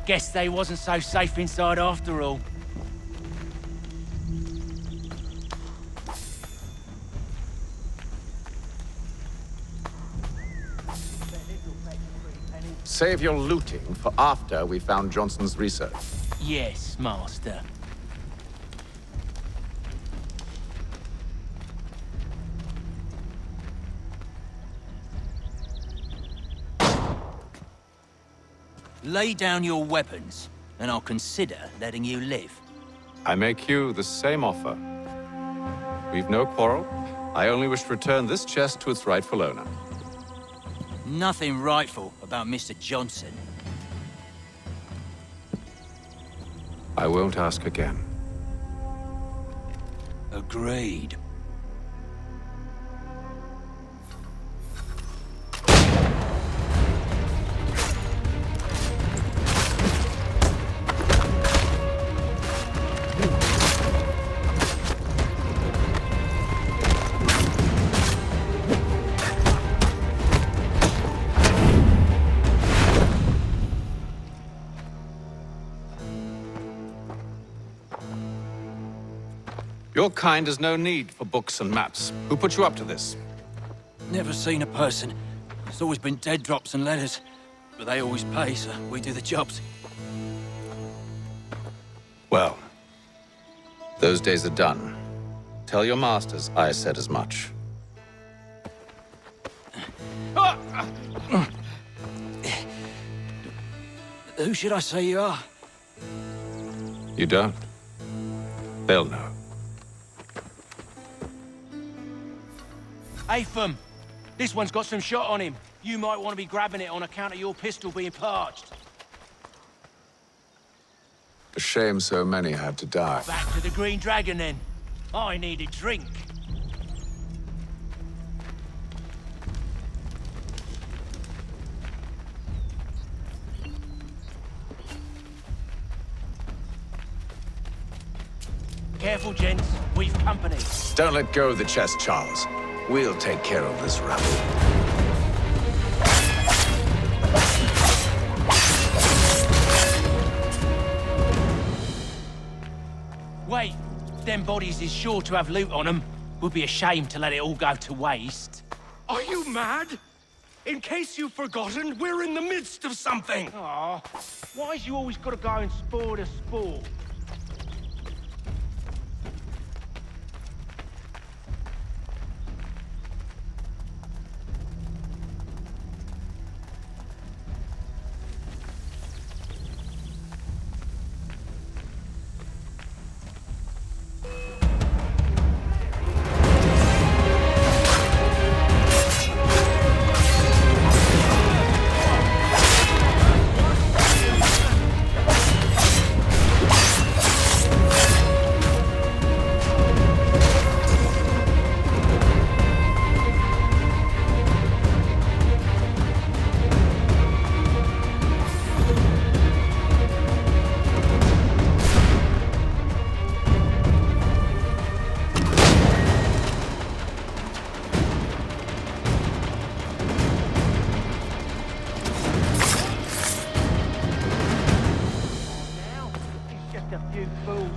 Guess they wasn't so safe inside after all. Save your looting for after we found Johnson's research. Yes, Master. Lay down your weapons, and I'll consider letting you live. I make you the same offer. We've no quarrel. I only wish to return this chest to its rightful owner. Nothing rightful about Mr. Johnson. I won't ask again. Agreed. Your kind has no need for books and maps. Who put you up to this? Never seen a person. It's always been dead drops and letters. But they always pay, so we do the jobs. Well, those days are done. Tell your masters I said as much. Who should I say you are? You don't? They'll know. Atham! This one's got some shot on him. You might want to be grabbing it on account of your pistol being parched. A shame so many had to die. Back to the Green Dragon, then. I need a drink. Careful, gents. We've company. Don't let go of the chest, Charles. We'll take care of this rabble. Wait, them bodies is sure to have loot on them. Would be a shame to let it all go to waste. Are you mad? In case you've forgotten, we're in the midst of something! Aw, why's you always gotta go and spoil the sport?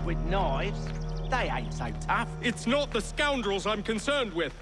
With knives, they ain't so tough. It's not the scoundrels I'm concerned with.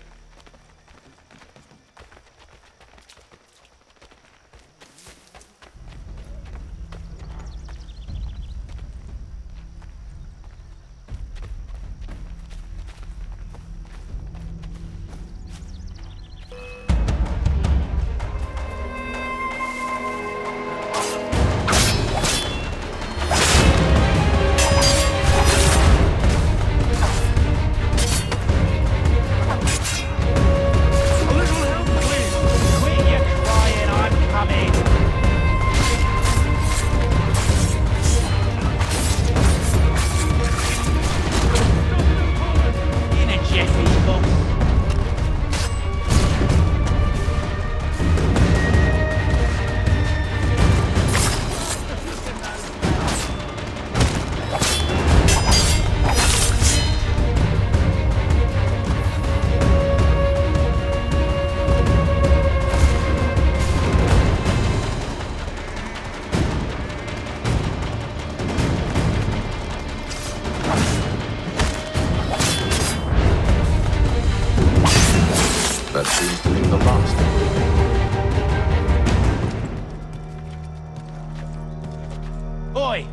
Oi!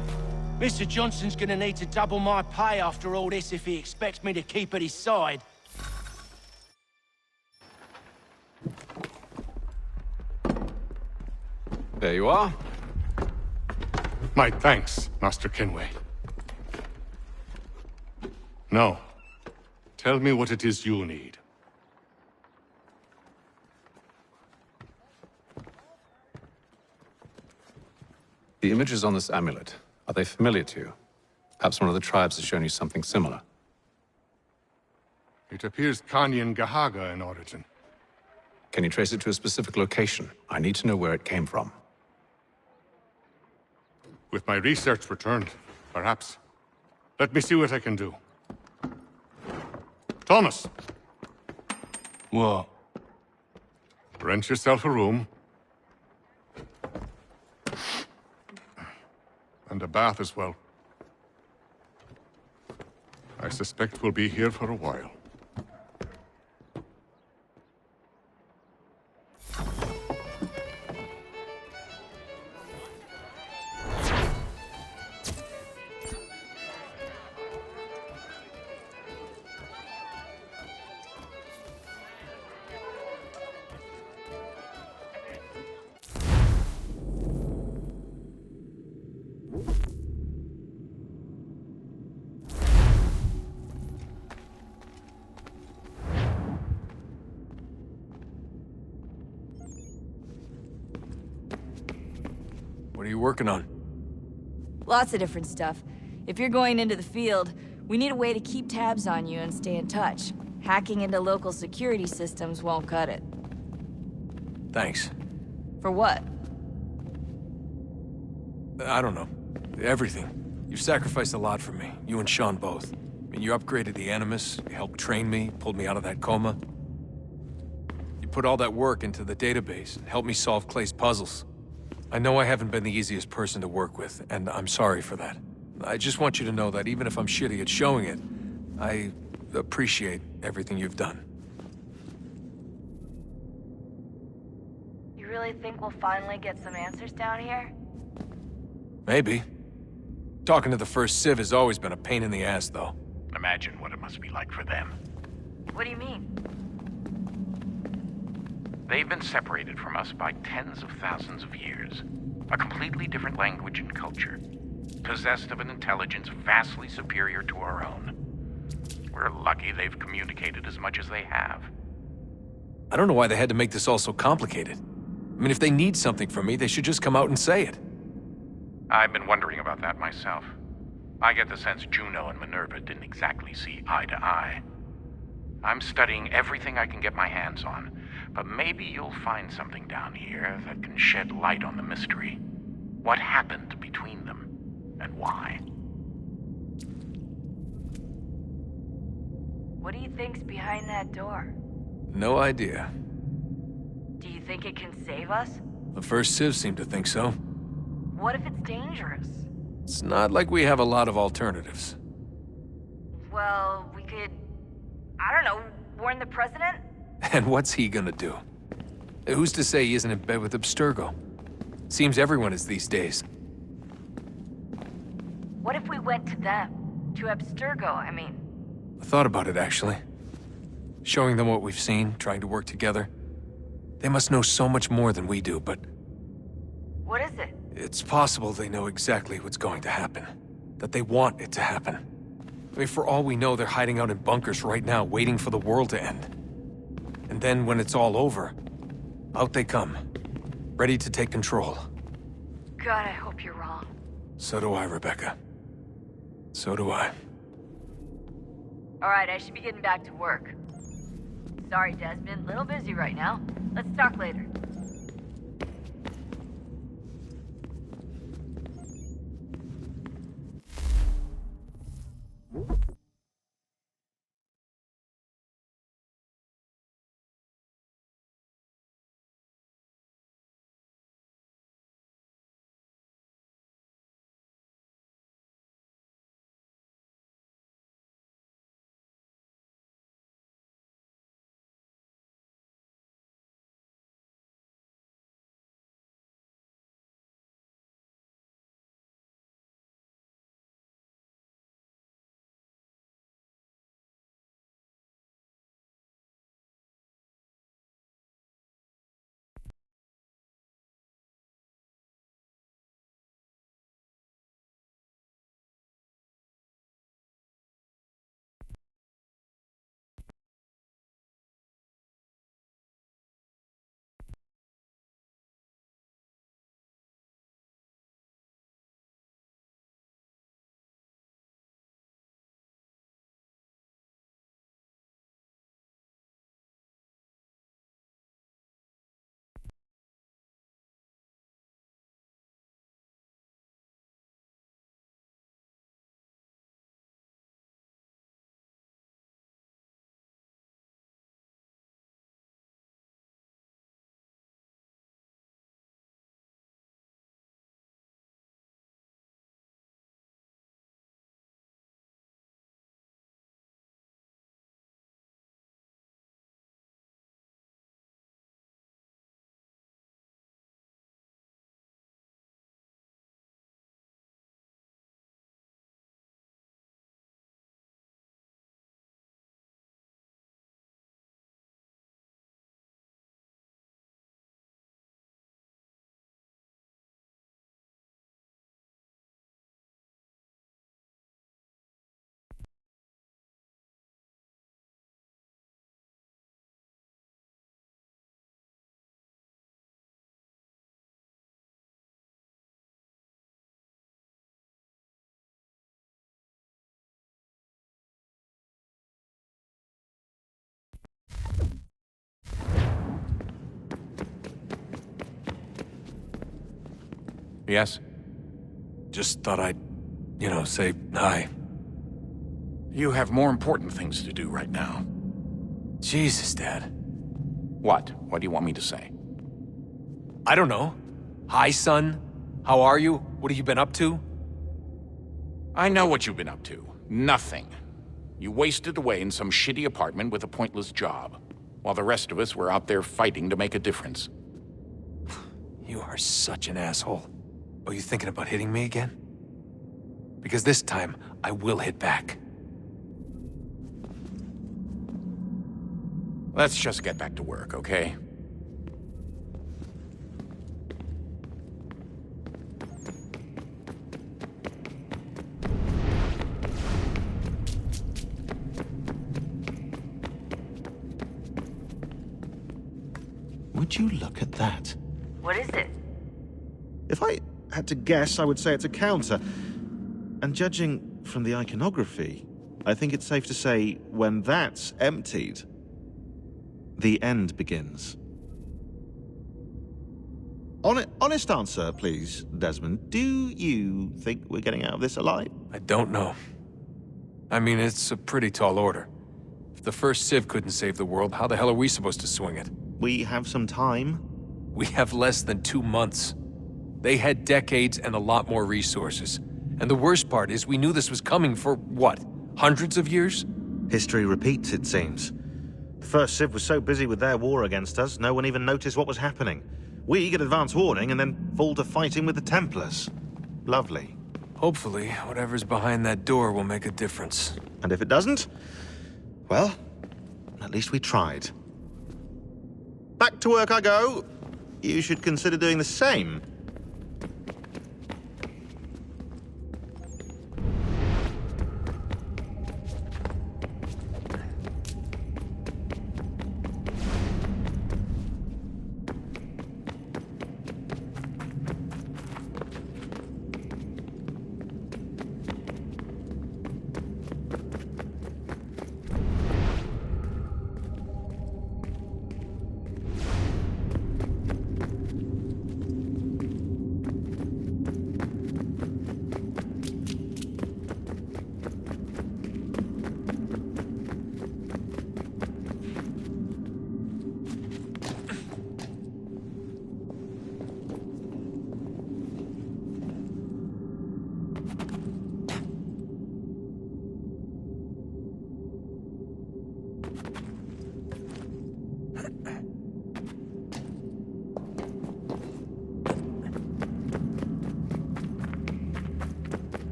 Mr. Johnson's gonna need to double my pay after all this if he expects me to keep at his side. There you are. My thanks, Master Kenway. Now, tell me what it is you need. The images on this amulet, are they familiar to you? Perhaps one of the tribes has shown you something similar. It appears Kanyan Gahaga in origin. Can you trace it to a specific location? I need to know where it came from. With my research returned, perhaps. Let me see what I can do. Thomas! What? Rent yourself a room. And a bath as well. I suspect we'll be here for a while. What are you working on? Lots of different stuff. If you're going into the field, we need a way to keep tabs on you and stay in touch. Hacking into local security systems won't cut it. Thanks. For what? I don't know. Everything. You've sacrificed a lot for me. You and Sean both. I mean, you upgraded the Animus, you helped train me, pulled me out of that coma. You put all that work into the database and helped me solve Clay's puzzles. I know I haven't been the easiest person to work with, and I'm sorry for that. I just want you to know that even if I'm shitty at showing it, I appreciate everything you've done. You really think we'll finally get some answers down here? Maybe. Talking to the First Civ has always been a pain in the ass, though. Imagine what it must be like for them. What do you mean? They've been separated from us by tens of thousands of years. A completely different language and culture. Possessed of an intelligence vastly superior to our own. We're lucky they've communicated as much as they have. I don't know why they had to make this all so complicated. I mean, if they need something from me, they should just come out and say it. I've been wondering about that myself. I get the sense Juno and Minerva didn't exactly see eye to eye. I'm studying everything I can get my hands on, but maybe you'll find something down here that can shed light on the mystery. What happened between them, and why? What do you think's behind that door? No idea. Do you think it can save us? The First Civ seemed to think so. What if it's dangerous? It's not like we have a lot of alternatives. Well, we could... I don't know, warn the president? And what's he gonna do? Who's to say he isn't in bed with Abstergo? Seems everyone is these days. What if we went to them? To Abstergo, I mean. I thought about it, actually. Showing them what we've seen, trying to work together. They must know so much more than we do, but... What is it? It's possible they know exactly what's going to happen. That they want it to happen. I mean, for all we know, they're hiding out in bunkers right now, waiting for the world to end. And then, when it's all over, out they come. Ready to take control. God, I hope you're wrong. So do I, Rebecca. So do I. Alright, I should be getting back to work. Sorry, Desmond, little busy right now. Let's talk later. Yes? Just thought I'd, say hi. You have more important things to do right now. Jesus, Dad. What? What do you want me to say? I don't know. Hi, son. How are you? What have you been up to? I know what you've been up to. Nothing. You wasted away in some shitty apartment with a pointless job, while the rest of us were out there fighting to make a difference. You are such an asshole. Are you thinking about hitting me again? Because this time, I will hit back. Let's just get back to work, okay? Would you look at that? What is it? If I had to guess, I would say it's a counter. And judging from the iconography, I think it's safe to say when that's emptied, the end begins. Honest answer, please, Desmond. Do you think we're getting out of this alive? I don't know. I mean, it's a pretty tall order. If the first Civ couldn't save the world, how the hell are we supposed to swing it? We have some time. We have less than 2 months. They had decades and a lot more resources. And the worst part is we knew this was coming for, what, hundreds of years? History repeats, it seems. The first Civ was so busy with their war against us, no one even noticed what was happening. We get advance warning and then fall to fighting with the Templars. Lovely. Hopefully, whatever's behind that door will make a difference. And if it doesn't, well, at least we tried. Back to work I go. You should consider doing the same.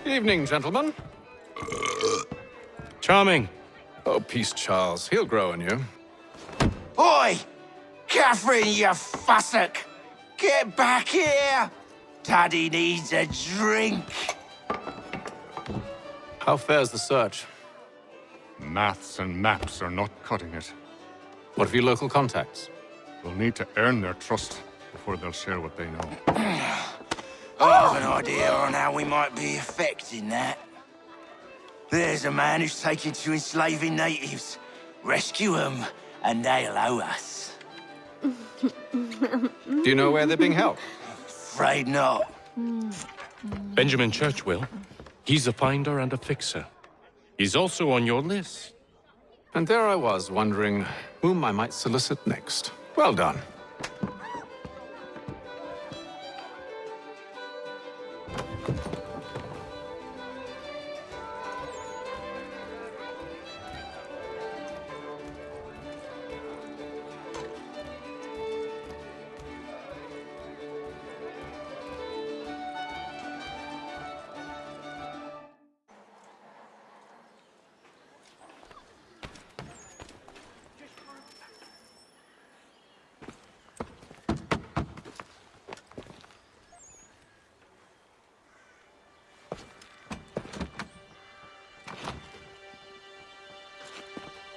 Evening, gentlemen. Charming. Oh, peace, Charles. He'll grow on you. Oi! Catherine, you fussock! Get back here! Daddy needs a drink! How fares the search? Maths and maps are not cutting it. What of your local contacts? We'll need to earn their trust before they'll share what they know. I have an idea on how we might be affecting that. There's a man who's taken to enslaving natives. Rescue them, and they'll owe us. Do you know where they're being held? Afraid not. Benjamin Churchwill. He's a finder and a fixer. He's also on your list. And there I was, wondering whom I might solicit next. Well done.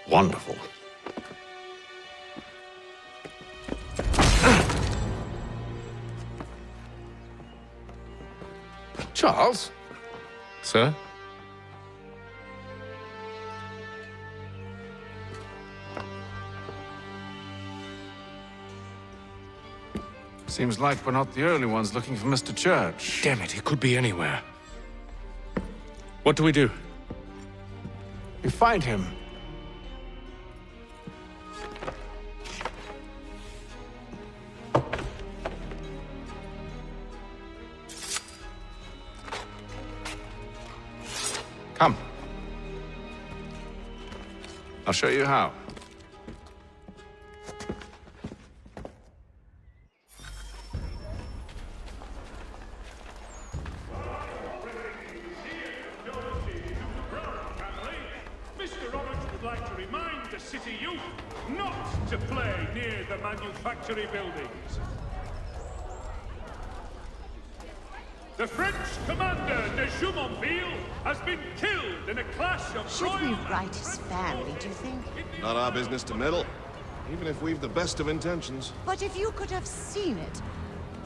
Wonderful. Charles? Sir? Seems like we're not the only ones looking for Mr. Church. Damn it, he could be anywhere. What do we do? We find him. Come. I'll show you how. Mr. Roberts would like to remind the city youth not to play near the manufactory buildings. The French commander de Jumonville has been killed in a clash of Should we write his family, do you think? Not our business to meddle, even if we've the best of intentions. But if you could have seen it,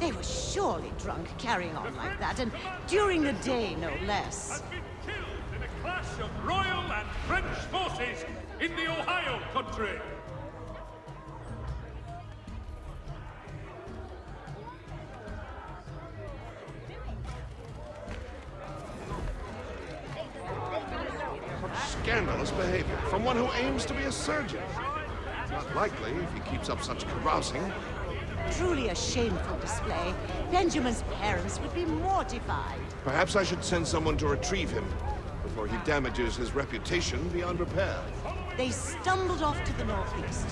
they were surely drunk carrying on like that, and during the day, no less. in a clash of Royal and French forces in the Ohio country. Scandalous behavior from one who aims to be a surgeon. Not likely if he keeps up such carousing. Truly a shameful display. Benjamin's parents would be mortified. Perhaps I should send someone to retrieve him before he damages his reputation beyond repair. They stumbled off to the northeast,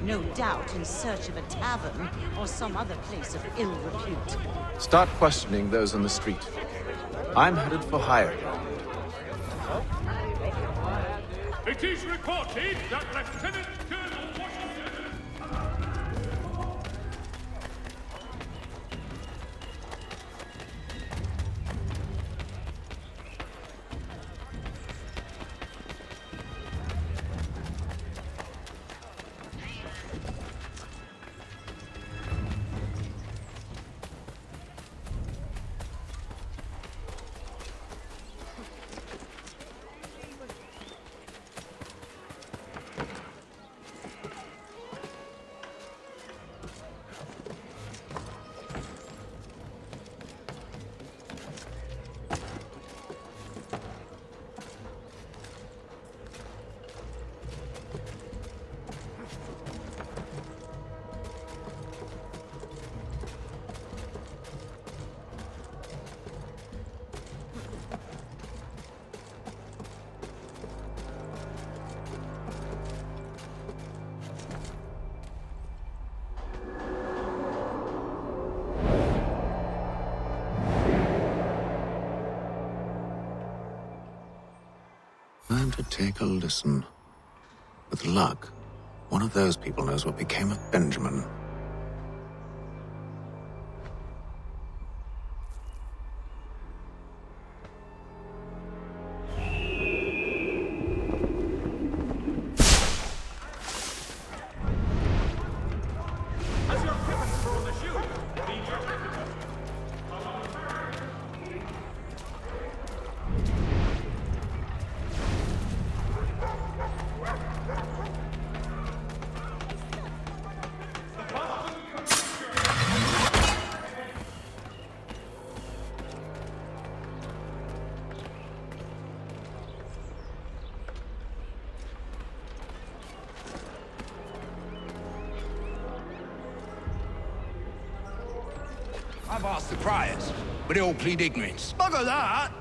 no doubt in search of a tavern or some other place of ill repute. Start questioning those on the street. I'm headed for higher ground. It is reported that Lieutenant Colonel Washington... time to take a listen. With luck, one of those people knows what became of Benjamin. I've asked the criers, but they all plead ignorance. Bugger that!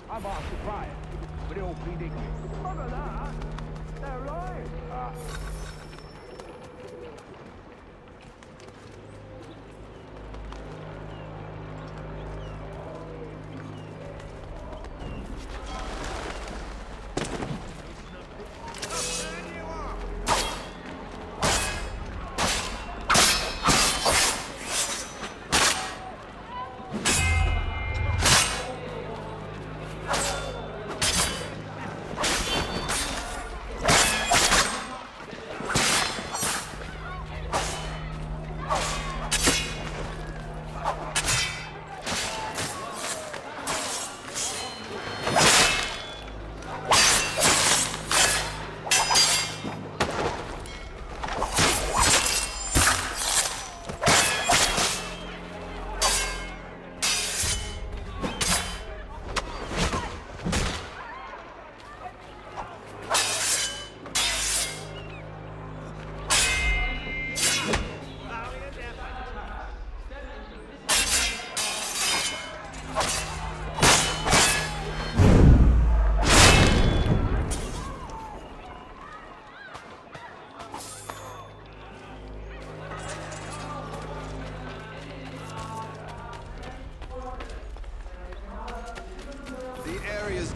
I've asked the criers, but they all plead ignorance. Bugger that! They're lying!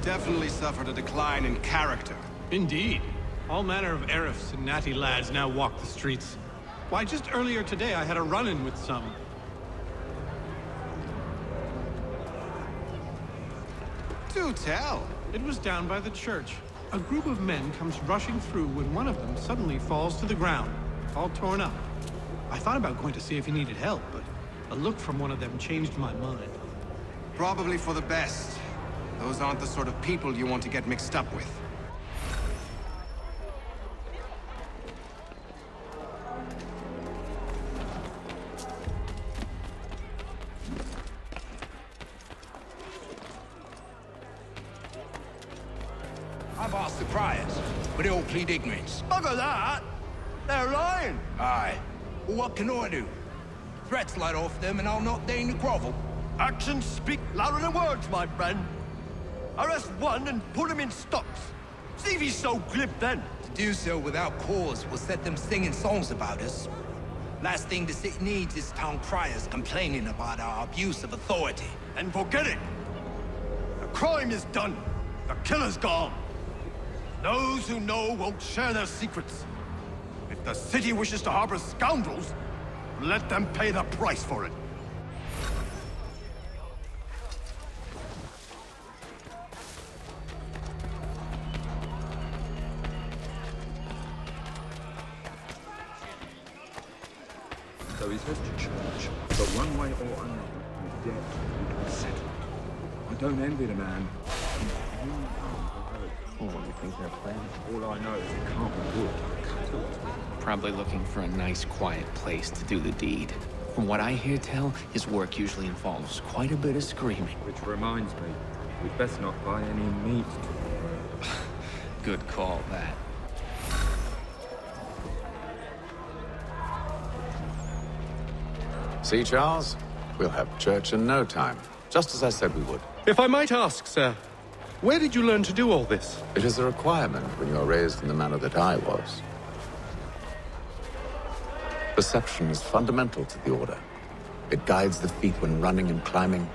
Definitely suffered a decline in character. Indeed. All manner of Arifs and natty lads now walk the streets. Why, just earlier today I had a run-in with some. Do tell. It was down by the church. A group of men comes rushing through when one of them suddenly falls to the ground, all torn up. I thought about going to see if he needed help, but a look from one of them changed my mind. Probably for the best. Those aren't the sort of people you want to get mixed up with. I've asked the criers, but they all plead ignorance. Bugger that! They're lying! Aye. Well, what can I do? Threats light off them and I'll not deign to grovel. Actions speak louder than words, my friend. Arrest one and put him in stocks. See if he's so glib then. To do so without cause will set them singing songs about us. Last thing the city needs is town criers complaining about our abuse of authority. And forget it. The crime is done. The killer's gone. Those who know won't share their secrets. If the city wishes to harbor scoundrels, let them pay the price for it. So he says to church, but one way or another, his debt will be settled. I don't envy the man. Oh, you think they're playing? All I know is it can't be good. Probably looking for a nice, quiet place to do the deed. From what I hear tell, his work usually involves quite a bit of screaming. Which reminds me, we'd best not buy any meat. Good call, that. See, Charles? We'll have church in no time, just as I said we would. If I might ask, sir, where did you learn to do all this? It is a requirement when you are raised in the manner that I was. Perception is fundamental to the Order. It guides the feet when running and climbing,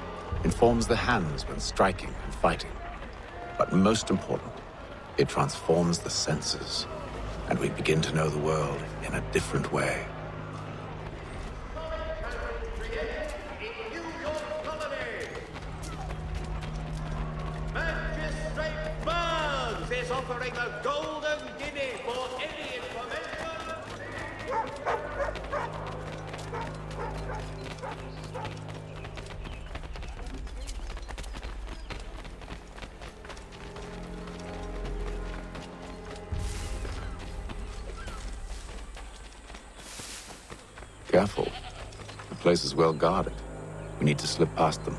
informs the hands when striking and fighting. But most important, it transforms the senses, and we begin to know the world in a different way. Magistrate Burns is offering a golden guinea for any information. Careful. The place is well guarded. We need to slip past them.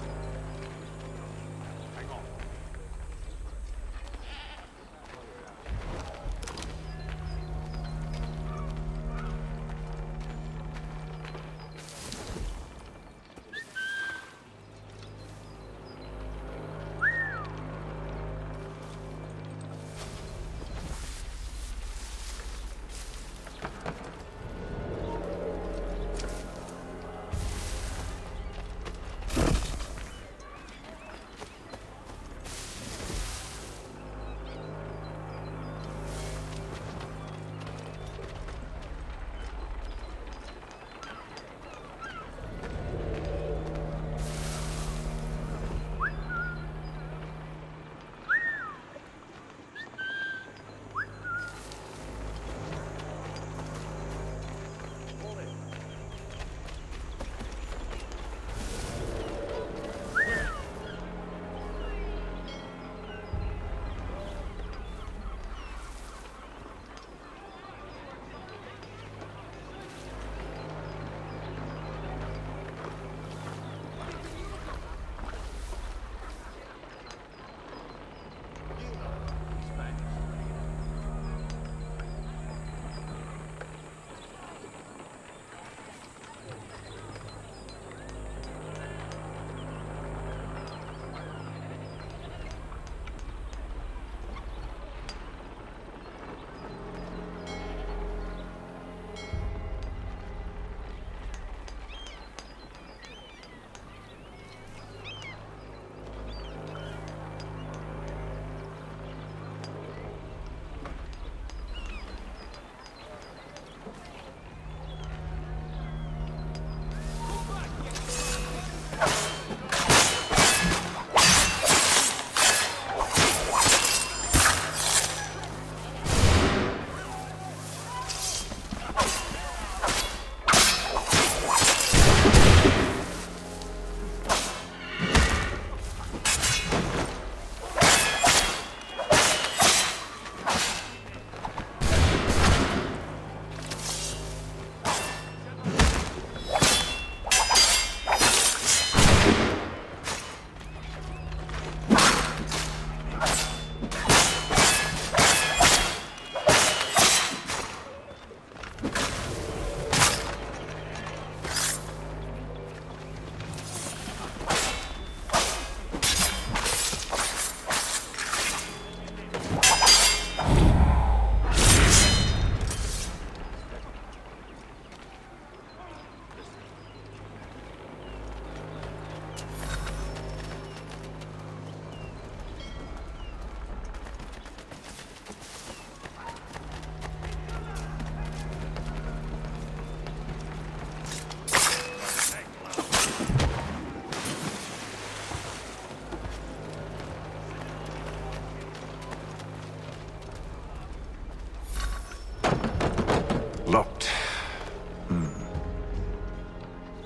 Locked.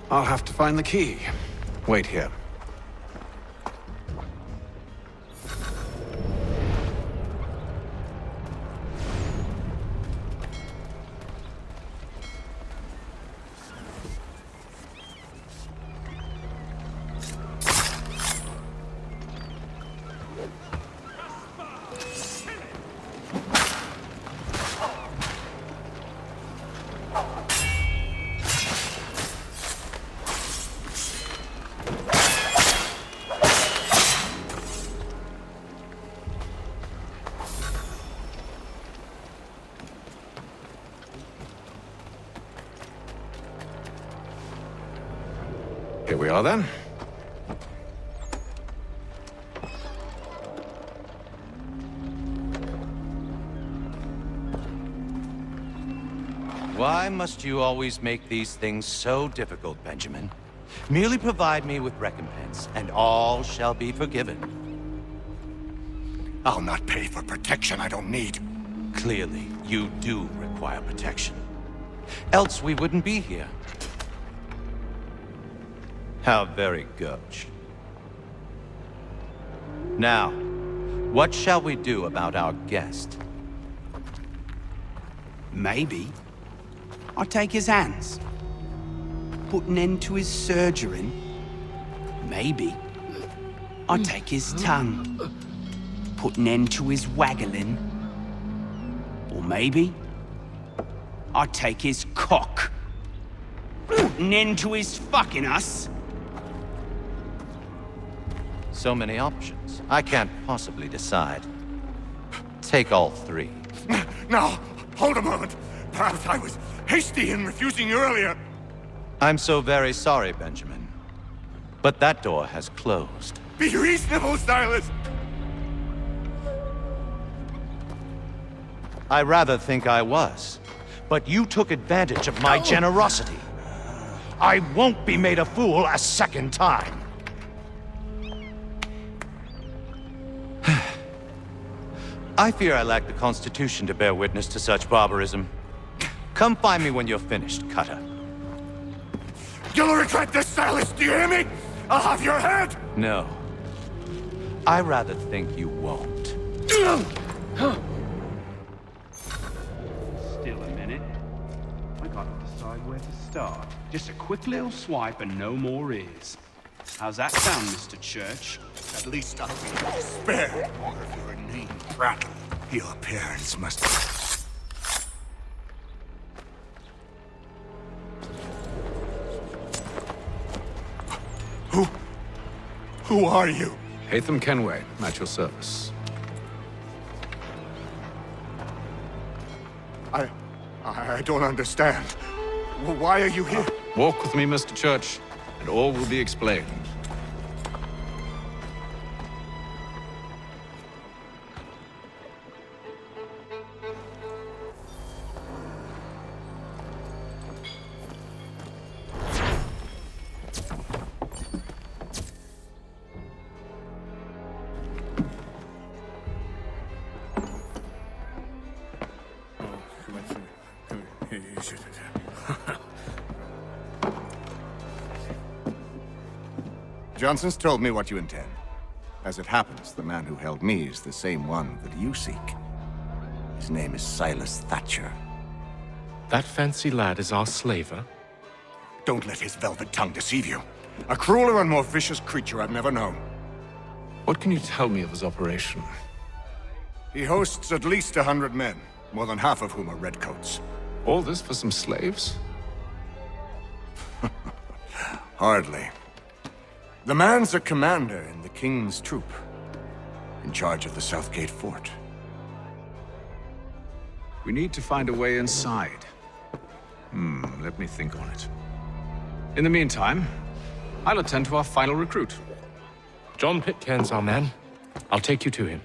I'll have to find the key. Wait here. Here we are then. Why must you always make these things so difficult, Benjamin? Merely provide me with recompense, and all shall be forgiven. I'll not pay for protection I don't need. Clearly, you do require protection. Else we wouldn't be here. How very gauche. Now, what shall we do about our guest? Maybe I'll take his hands. Put an end to his surgering. Maybe I'll take his tongue. Put an end to his waggling. Or maybe I'll take his cock. Put an end to his fucking us. So many options. I can't possibly decide. Take all three. Now, hold a moment. Perhaps I was hasty in refusing you earlier. I'm so very sorry, Benjamin. But that door has closed. Be reasonable, Silas! I rather think I was. But you took advantage of my generosity. I won't be made a fool a second time. I fear I lack the constitution to bear witness to such barbarism. Come find me when you're finished, Cutter. You'll regret this, Silas, do you hear me? I'll have your head! No. I rather think you won't. Still a minute. I gotta decide where to start. Just a quick little swipe and no more is. How's that sound, Mr. Church? At least I'll be spared more of your inane prattle. Your appearance must... Who are you? Hatham Kenway, at your service. I don't understand. Why are you here? Walk with me, Mr. Church, and all will be explained. Johnson's told me what you intend. As it happens, the man who held me is the same one that you seek. His name is Silas Thatcher. That fancy lad is our slaver? Don't let his velvet tongue deceive you. A crueler and more vicious creature I've never known. What can you tell me of his operation? He hosts at least 100 men, more than half of whom are redcoats. All this for some slaves? Hardly. The man's a commander in the King's troop, in charge of the Southgate Fort. We need to find a way inside. Let me think on it. In the meantime, I'll attend to our final recruit. John Pitcairn's our man. I'll take you to him.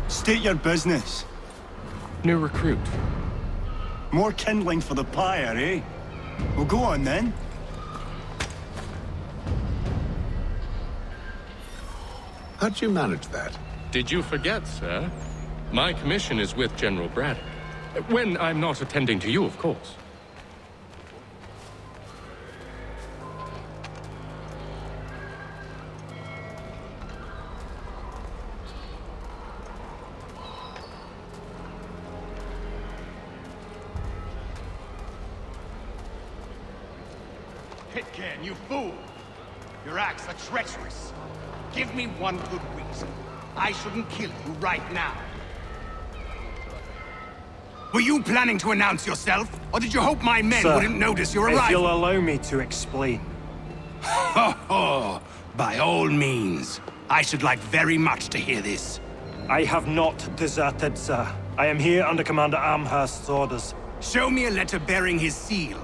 State your business. New recruit. More kindling for the pyre, eh? Well, go on then. How'd you manage that? Did you forget, sir? My commission is with General Braddock. When I'm not attending to you, of course. Pitcairn, you fool! Your acts are treacherous. Give me one good reason. I shouldn't kill you right now. Were you planning to announce yourself? Or did you hope my men Sir, wouldn't notice your arrival? if you'll allow me to explain. Ho ho! By all means. I should like very much to hear this. I have not deserted, sir. I am here under Commander Amherst's orders. Show me a letter bearing his seal,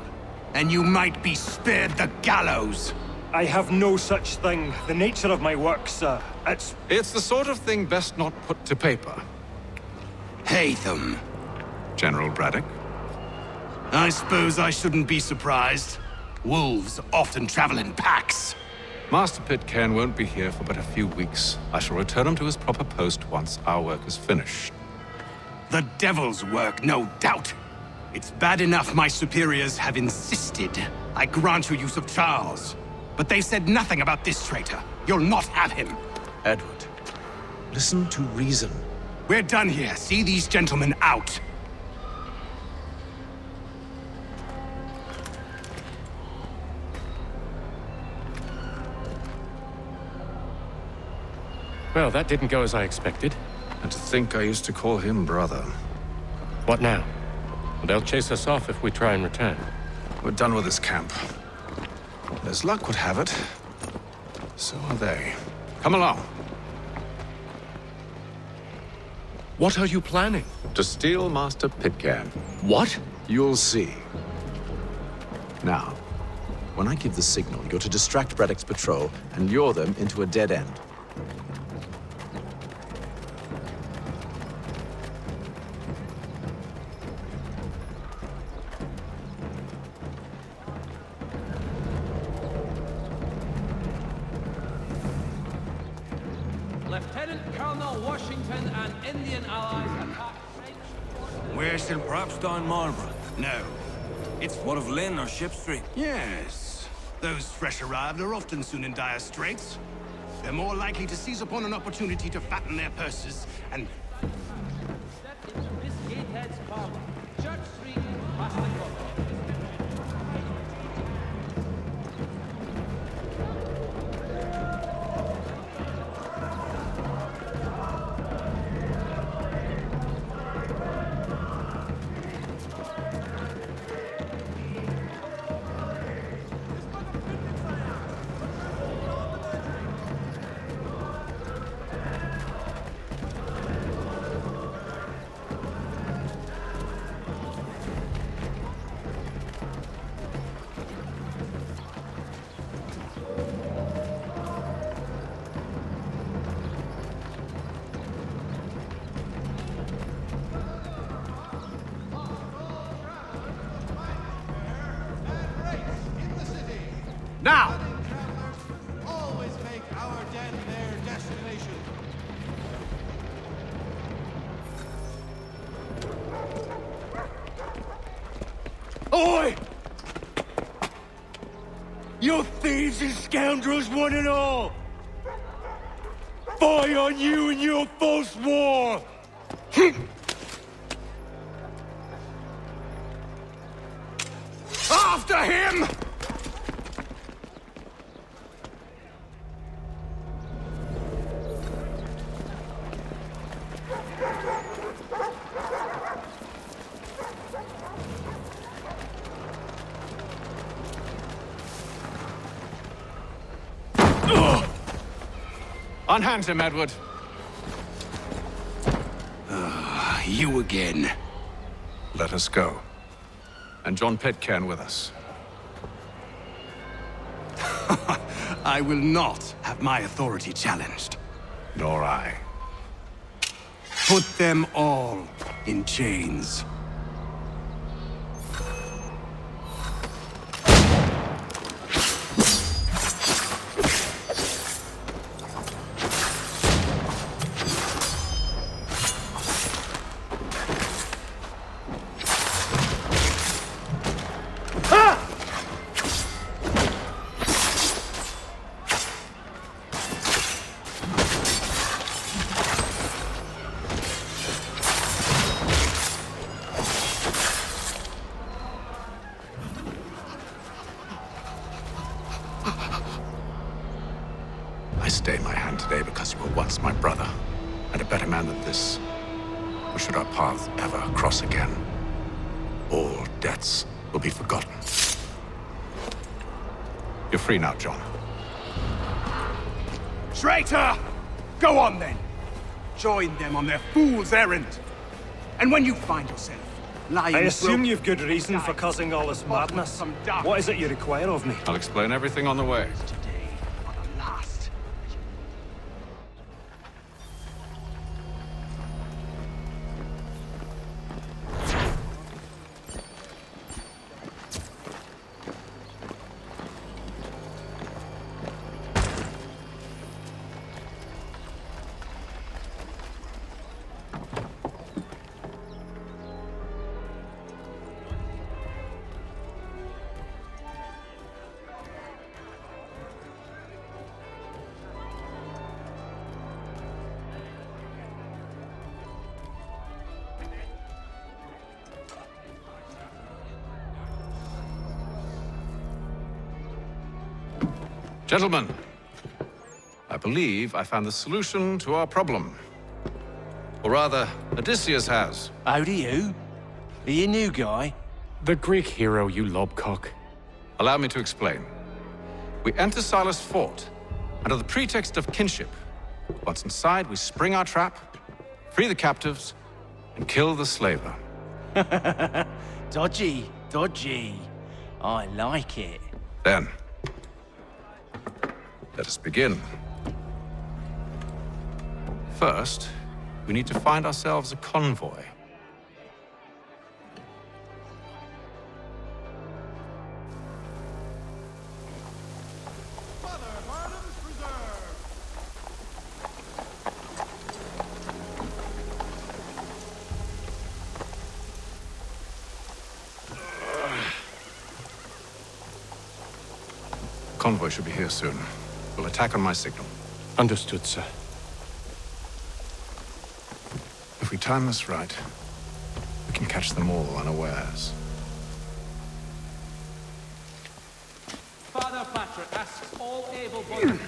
and you might be spared the gallows. I have no such thing. The nature of my work, sir, It's the sort of thing best not put to paper. Haytham. General Braddock? I suppose I shouldn't be surprised. Wolves often travel in packs. Master Pitcairn won't be here for but a few weeks. I shall return him to his proper post once our work is finished. The devil's work, no doubt. It's bad enough my superiors have insisted I grant you use of Charles. But they've said nothing about this traitor. You'll not have him. Edward, listen to reason. We're done here. See these gentlemen out. Well, that didn't go as I expected. And to think I used to call him brother. What now? They'll chase us off if we try and return. We're done with this camp. As luck would have it, so are they. Come along. What are you planning? To steal Master Pitcairn. What? You'll see. Now, when I give the signal, you're to distract Braddock's patrol and lure them into a dead end. Lieutenant Colonel Washington and Indian allies attack French... We're still perhaps down Marlborough. No. It's what of Lynn or Ship Street? Yes. Those fresh arrived are often soon in dire straits. They're more likely to seize upon an opportunity to fatten their purses and... Step into Miss Gatehead's parlor. Church Street, past the corner. Now! Always make our den their destination. Oi! You thieves and scoundrels, one and all! Fie on you and your false war! After him! Unhand him, Edward. You again. Let us go. And John Pitcairn with us. I will not have my authority challenged. Nor I. Put them all in chains. I stay my hand today because you were once my brother, and a better man than this. Or should our paths ever cross again, all debts will be forgotten. You're free now, John. Traitor! Go on then. Join them on their fool's errand. And when you find yourself lying I assume broke- you've good reason for causing all this madness. What is it you require of me? I'll explain everything on the way. Gentlemen, I believe I found the solution to our problem. Or rather, Odysseus has. How do you? Are you a new guy? The Greek hero, you lobcock. Allow me to explain. We enter Silas' fort, under the pretext of kinship. Once inside, we spring our trap, free the captives, and kill the slaver. Dodgy, dodgy. I like it. Then, let us begin. First, we need to find ourselves a convoy. Convoy should be here soon. We'll attack on my signal. Understood, sir. If we time this right, we can catch them all unawares. Father Patrick asks all able-bodied men.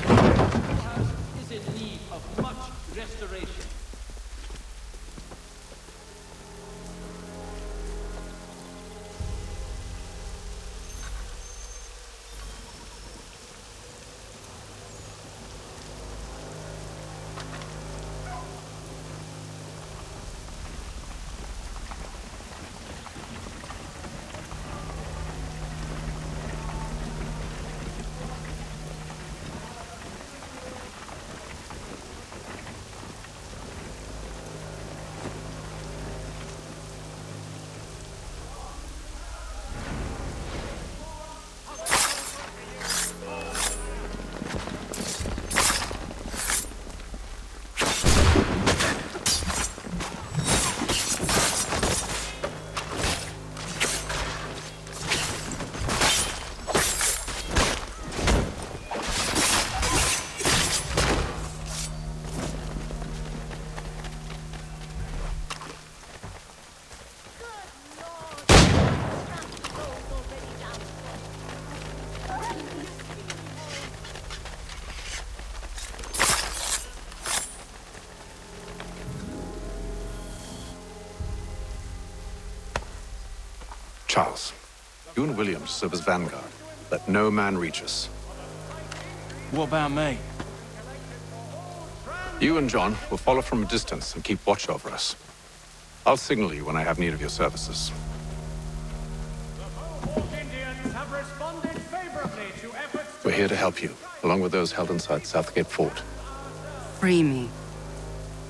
The house is in need of much restoration. Charles, you and Williams serve as vanguard. Let no man reach us. What about me? You and John will follow from a distance and keep watch over us. I'll signal you when I have need of your services. Indians have responded favorably to efforts We're here to help you, along with those held inside Southgate Fort. Free me.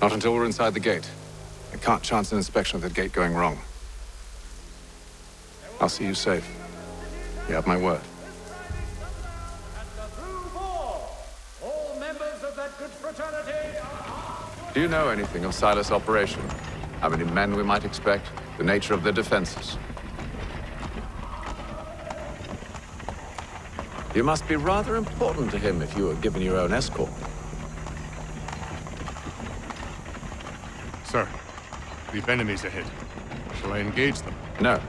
Not until we're inside the gate. I can't chance an inspection of the gate going wrong. I'll see you safe. You have my word. all members of that good fraternity. Do you know anything of Silas' operation? How many men we might expect? The nature of their defenses? You must be rather important to him if you were given your own escort. Sir, we've enemies ahead. Shall I engage them? No.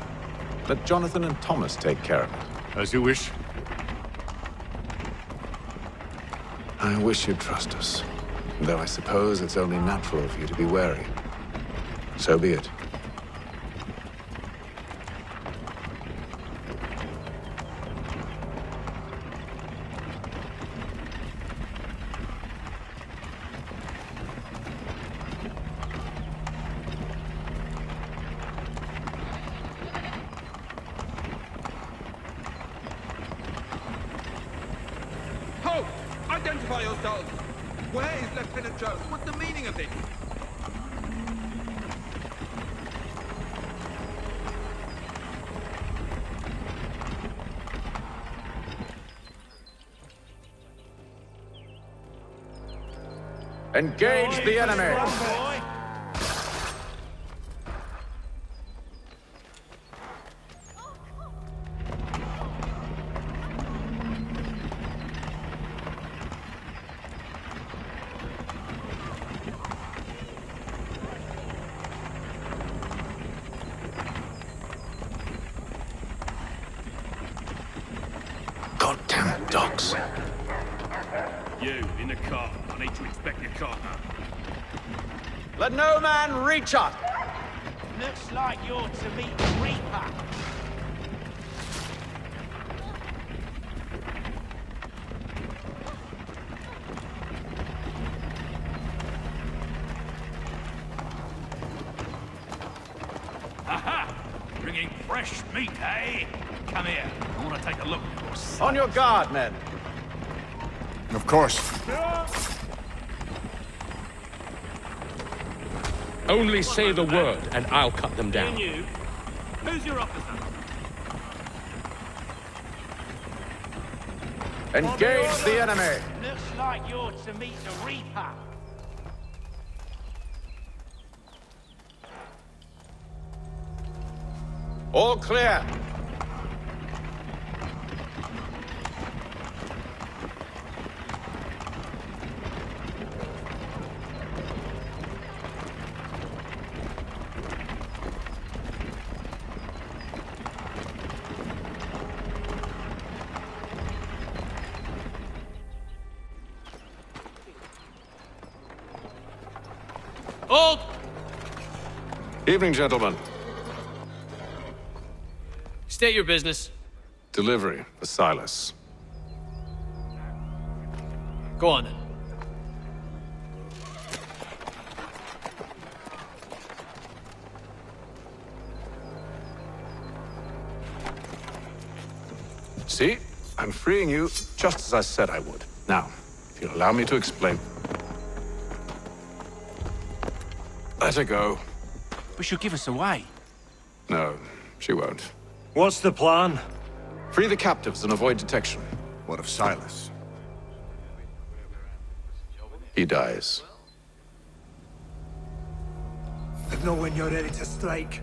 Let Jonathan and Thomas take care of it. As you wish. I wish you'd trust us. Though I suppose it's only natural for you to be wary. So be it. Identify yourselves! Where is Lieutenant Jones? What's the meaning of this? Engage the enemy! Goddamn dogs. You, in the car. I need to inspect your car. Let no man reach us! Looks like you're to meet the Reaper. Aha! Bringing fresh meat, eh? Come here. I want to take a look at your sight. On your guard, men. Of course. Only say the word, and I'll cut them down. You? Who's your officer? Engage the enemy! Looks like you're to meet the Reaper. All clear. Hold! Evening, gentlemen. State your business. Delivery for Silas. Go on then. See? I'm freeing you just as I said I would. Now, if you'll allow me to explain. Let her go. But she'll give us away. No, she won't. What's the plan? Free the captives and avoid detection. What of Silas? He dies. I know when you're ready to strike.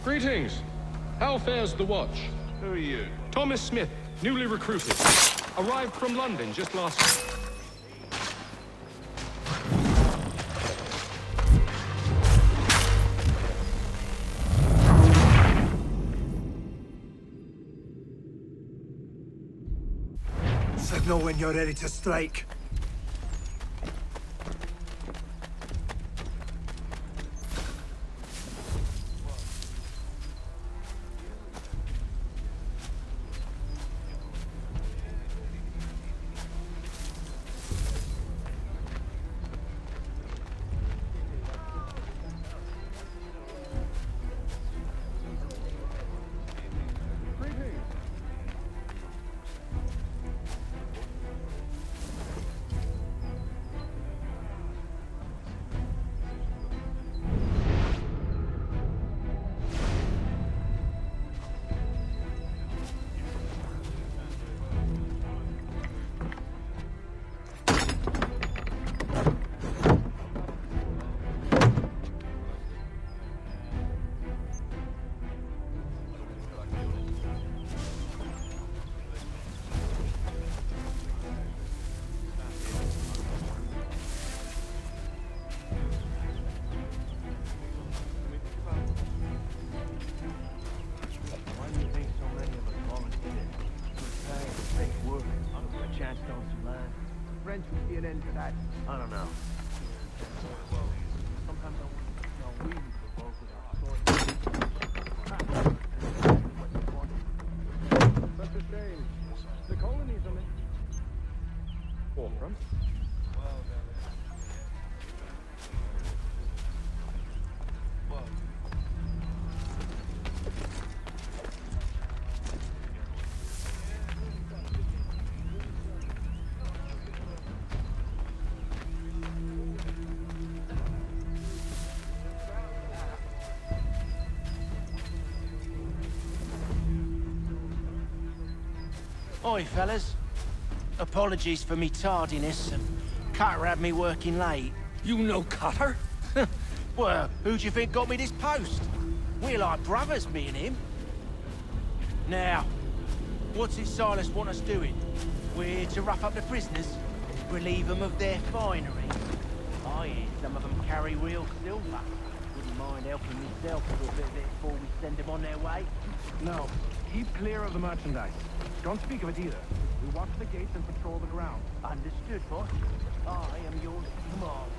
Greetings. How fares the watch? Who are you? Thomas Smith, newly recruited. Arrived from London just last week. Signal when you're ready to strike. think of that? I don't know. Sometimes I we need to vote with our story. Such a shame. The colonies are meant... Forefront. Oi, fellas. Apologies for me tardiness. Cutter had me working late. You know Cutter? Well, who do you think got me this post? We're like brothers, me and him. Now, what's it Silas want us doing? We're to rough up the prisoners, relieve them of their finery. I hear some of them carry real silver. Wouldn't mind helping myself with a bit of it before we send them on their way. No, keep clear of the merchandise. Don't speak of it either. We watch the gates and patrol the ground. Understood, boss. I am yours to command.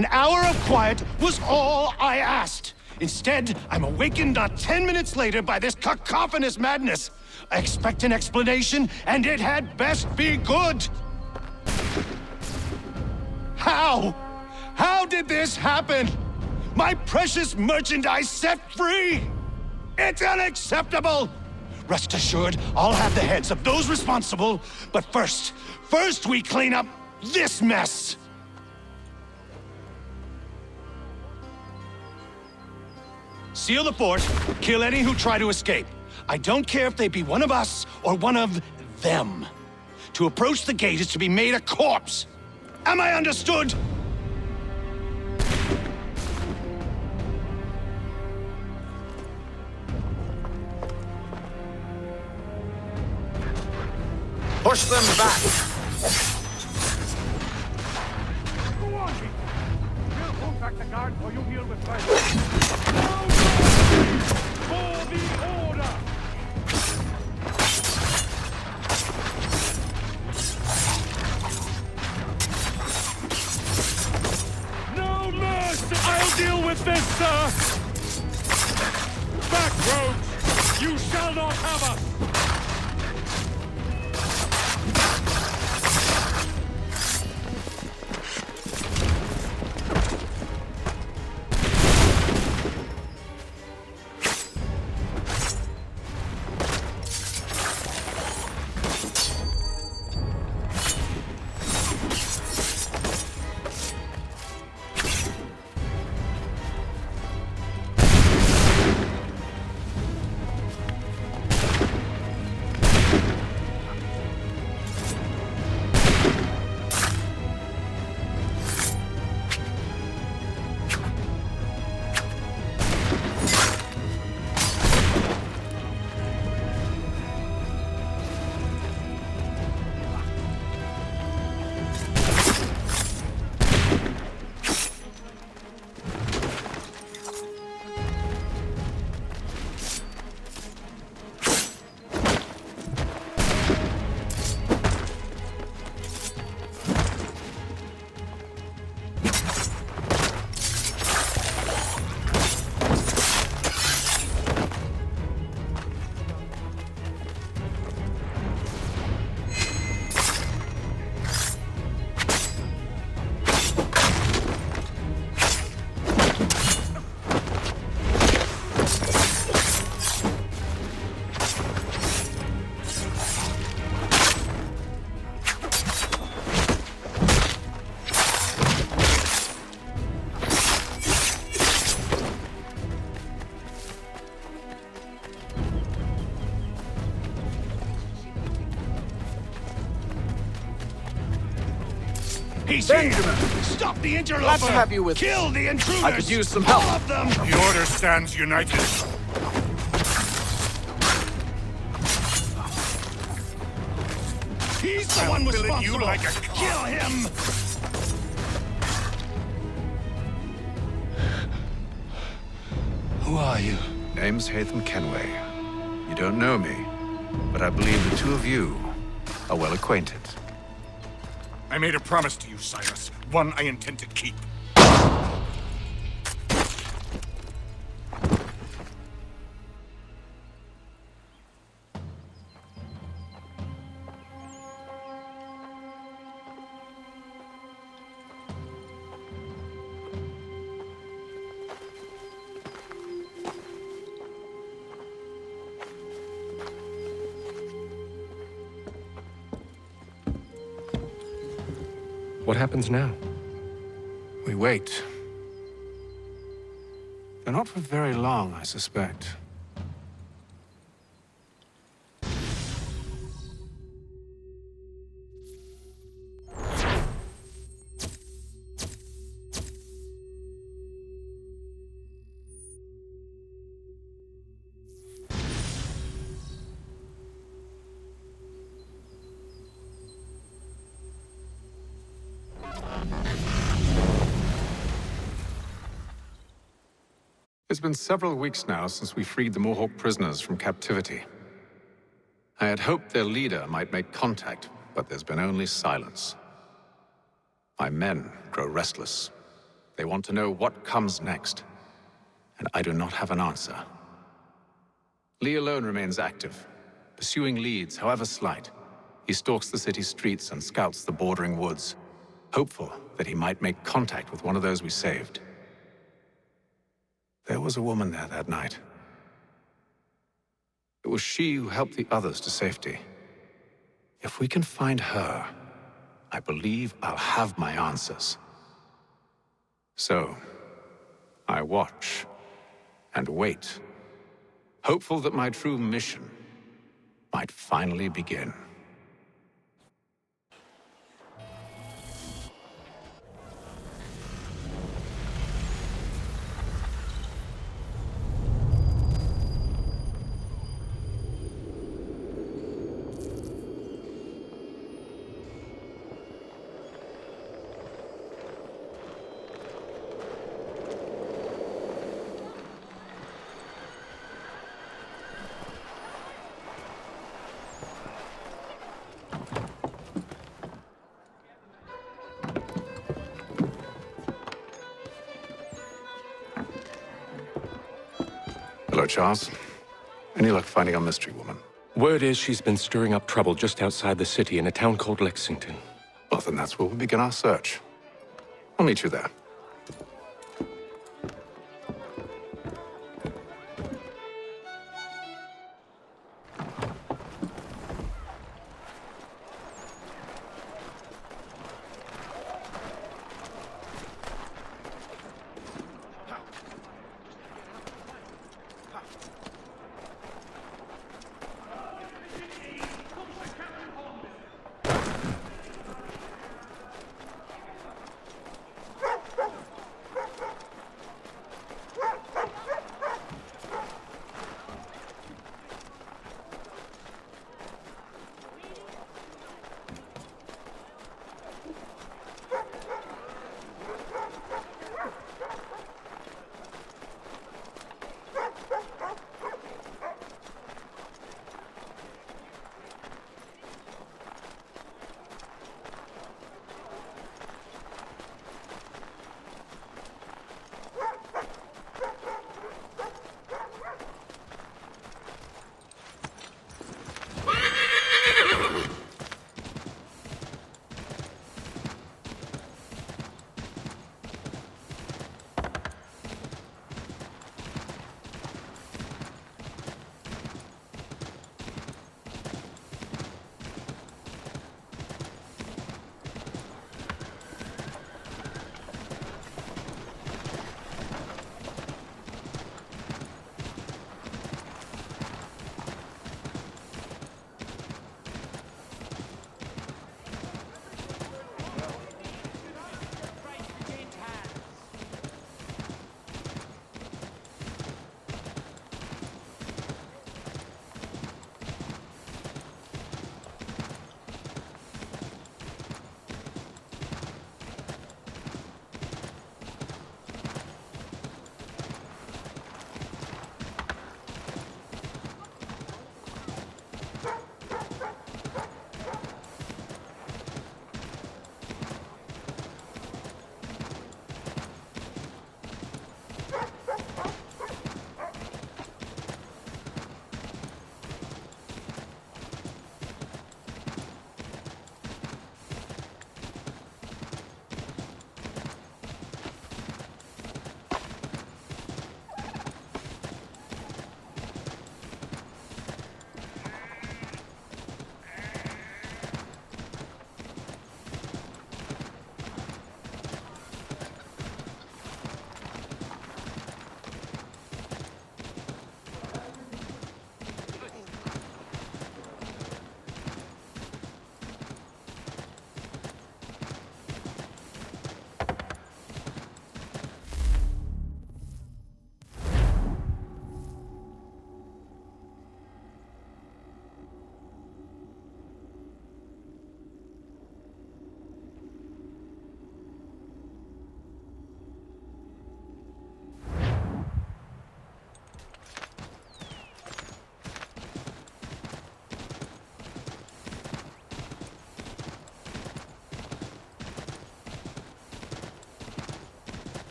An hour of quiet was all I asked. Instead, I'm awakened not 10 minutes later by this cacophonous madness. I expect an explanation, and it had best be good. How? How did this happen? My precious merchandise set free? It's unacceptable! Rest assured, I'll have the heads of those responsible, but first we clean up this mess! Seal the fort, kill any who try to escape. I don't care if they be one of us or one of them. To approach the gate is to be made a corpse. Am I understood? Push them back! Go on, King. We'll hold back the guard while you deal with fire. For the order! No mercy! I'll deal with this, sir! Back, rogues! You shall not have us! He's Benjamin! Here. Stop the interloper! Glad to have you with Kill us. the intruders! I could use some help. All of them! The Order stands united. He's the one responsible! You like a Kill him! Who are you? Name's Haytham Kenway. You don't know me, but I believe the two of you are well acquainted. I made a promise to you, Silas. One I intend to keep. What happens now? We wait. But not for very long, I suspect. It's been several weeks now since we freed the Mohawk prisoners from captivity. I had hoped their leader might make contact, but there's been only silence. My men grow restless. They want to know what comes next, and I do not have an answer. Lee alone remains active, pursuing leads, however slight. He stalks the city streets and scouts the bordering woods, hopeful that he might make contact with one of those we saved. There was a woman there that night. It was she who helped the others to safety. If we can find her, I believe I'll have my answers. So, I watch and wait, hopeful that my true mission might finally begin. Hello, Charles. Any luck finding our mystery woman? Word is she's been stirring up trouble just outside the city in a town called Lexington. Well, then that's where we'll begin our search. I'll meet you there.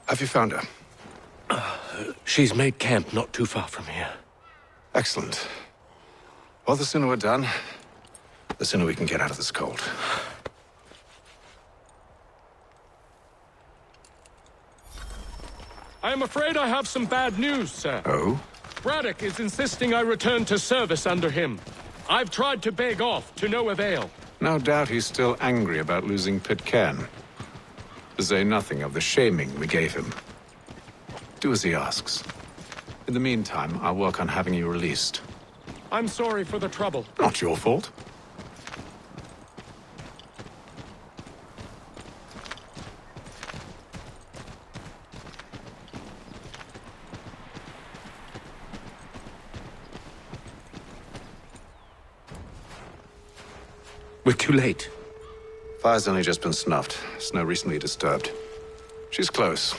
Have you found her? She's made camp not too far from here. Excellent. Well, the sooner we're done, the sooner we can get out of this cold. I am afraid I have some bad news, sir. Oh? Braddock is insisting I return to service under him. I've tried to beg off, to no avail. No doubt he's still angry about losing Pitcairn. To say nothing of the shaming we gave him. Do as he asks. In the meantime, I'll work on having you released. I'm sorry for the trouble. Not your fault. We're too late. Fire's only just been snuffed. Snow recently disturbed. She's close.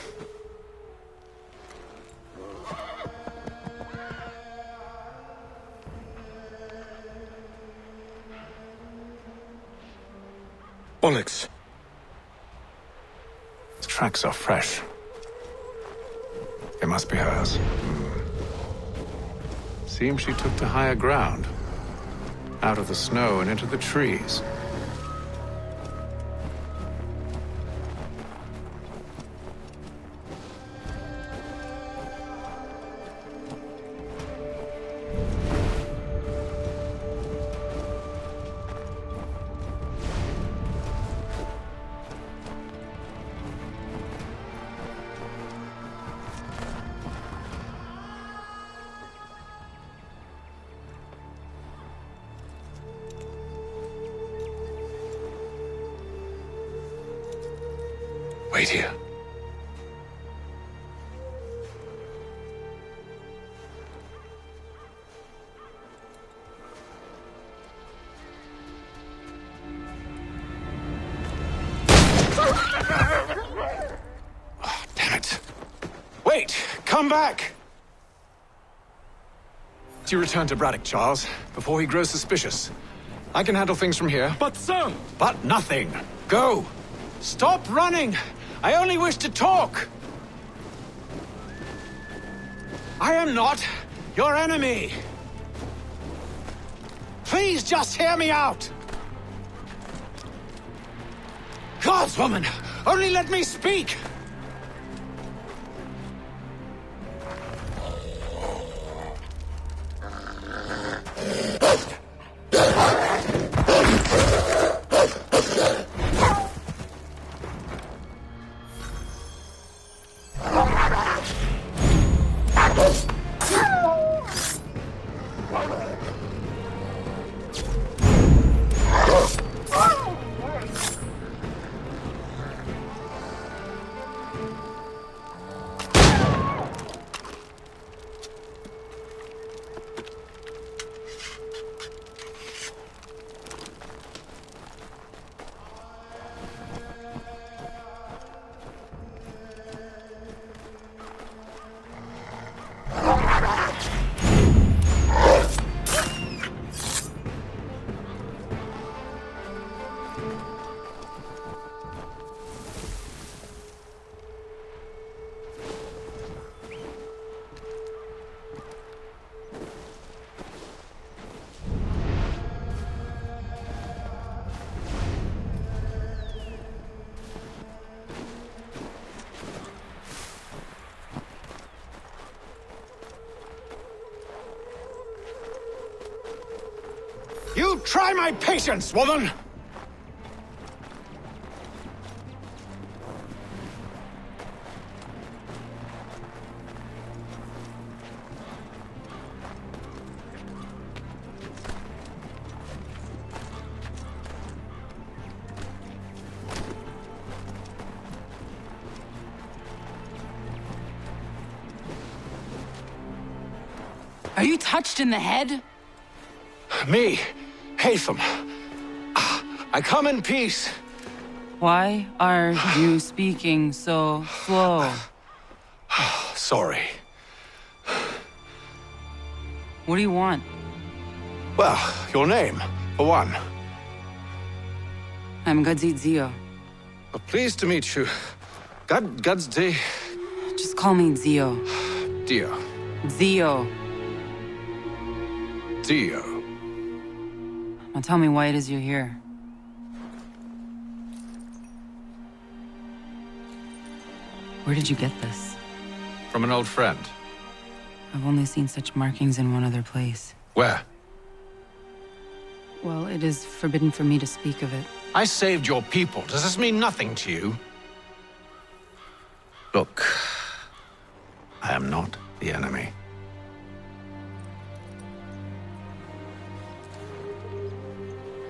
Bollocks. The tracks are fresh. They must be hers. Seems she took to higher ground. Out of the snow and into the trees. Wait here. Oh, damn it. Wait! Come back! You return to Braddock, Charles, before he grows suspicious. I can handle things from here. But sir! But nothing! Go! Stop running! I only wish to talk! I am not your enemy! Please just hear me out! Gods, woman! Only let me speak! You try my patience, woman! Are you touched in the head? Me, Haytham. I come in peace. Why are you speaking so slow? Sorry. What do you want? Well, your name, for one. I'm Gadzit Zio. Pleased to meet you. Gadzde Call me Zio. Dio. Zio. Dio. Now tell me why it is you're here. Where did you get this? From an old friend. I've only seen such markings in one other place. Where? Well, it is forbidden for me to speak of it. I saved your people. Does this mean nothing to you? Look, I am not the enemy.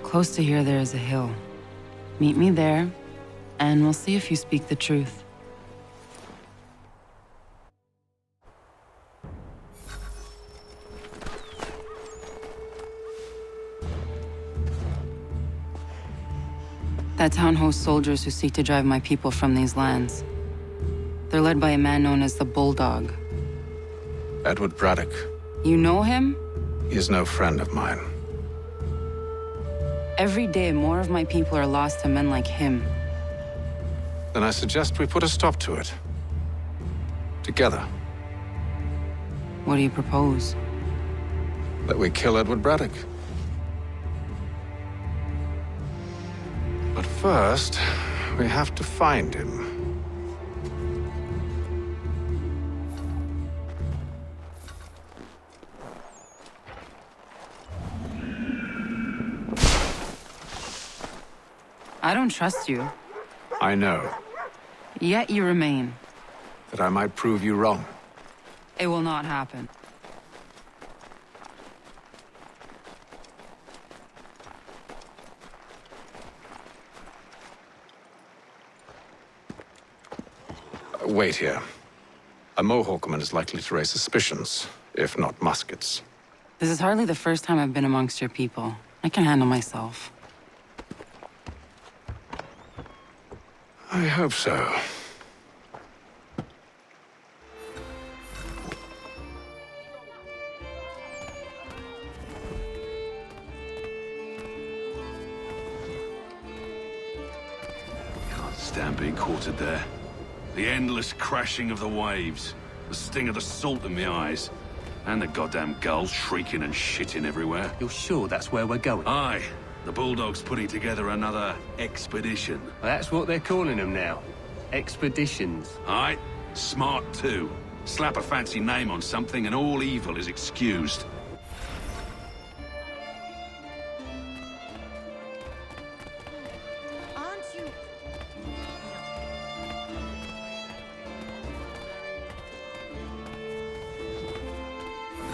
Close to here, there is a hill. Meet me there, and we'll see if you speak the truth. That town hosts soldiers who seek to drive my people from these lands. They're led by a man known as the Bulldog. Edward Braddock. You know him? He is no friend of mine. Every day, more of my people are lost to men like him. Then I suggest we put a stop to it. Together. What do you propose? That we kill Edward Braddock. But first, we have to find him. I don't trust you. I know. Yet you remain. That I might prove you wrong. It will not happen. Wait here. A Mohawkman is likely to raise suspicions, if not muskets. This is hardly the first time I've been amongst your people. I can handle myself. I hope so. Can't stand being quartered there. The endless crashing of the waves, the sting of the salt in my eyes, and the goddamn gulls shrieking and shitting everywhere. You're sure that's where we're going? Aye. The Bulldog's putting together another expedition. Well, that's what they're calling them now. Expeditions. Aye. Smart too. Slap a fancy name on something and all evil is excused.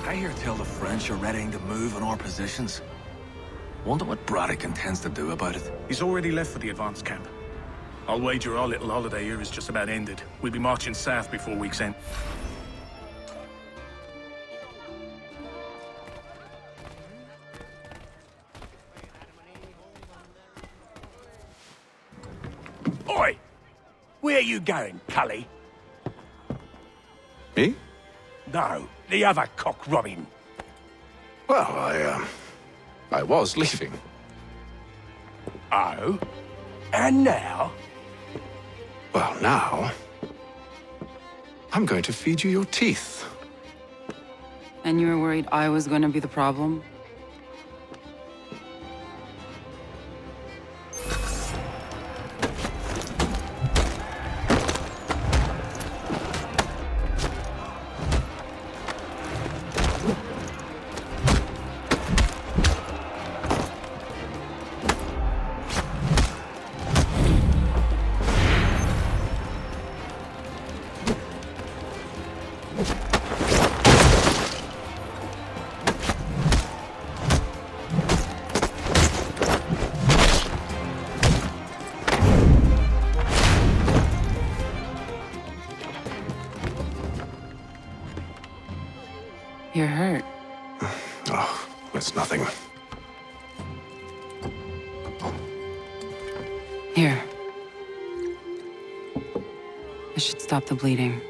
I hear tell the French are readying to move on our positions. Wonder what Braddock intends to do about it. He's already left for the advance camp. I'll wager our little holiday here is just about ended. We'll be marching south before week's end. Oi! Where you going, Cully? Me? No, the other cock Robin. Well, I was leaving. Oh? And now? Well, now... I'm going to feed you your teeth. And you were worried I was going to be the problem? You're hurt. Oh, it's nothing. Here. This should stop the bleeding.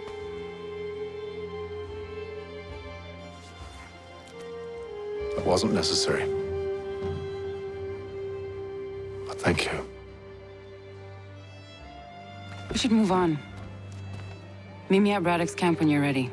It wasn't necessary. But thank you. We should move on. Meet me at Braddock's camp when you're ready.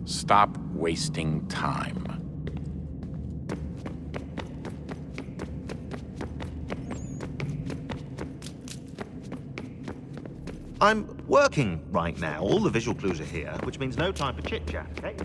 Stop wasting time. I'm working right now. All the visual clues are here, which means no time for chit-chat, okay?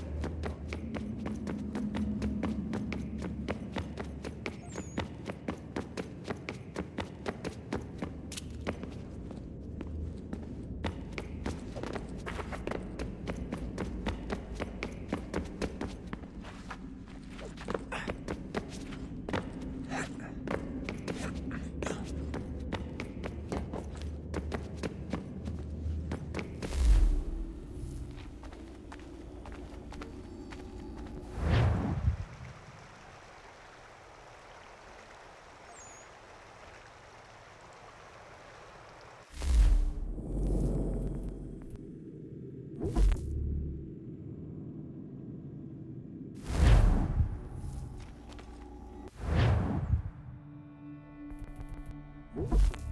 Whoop.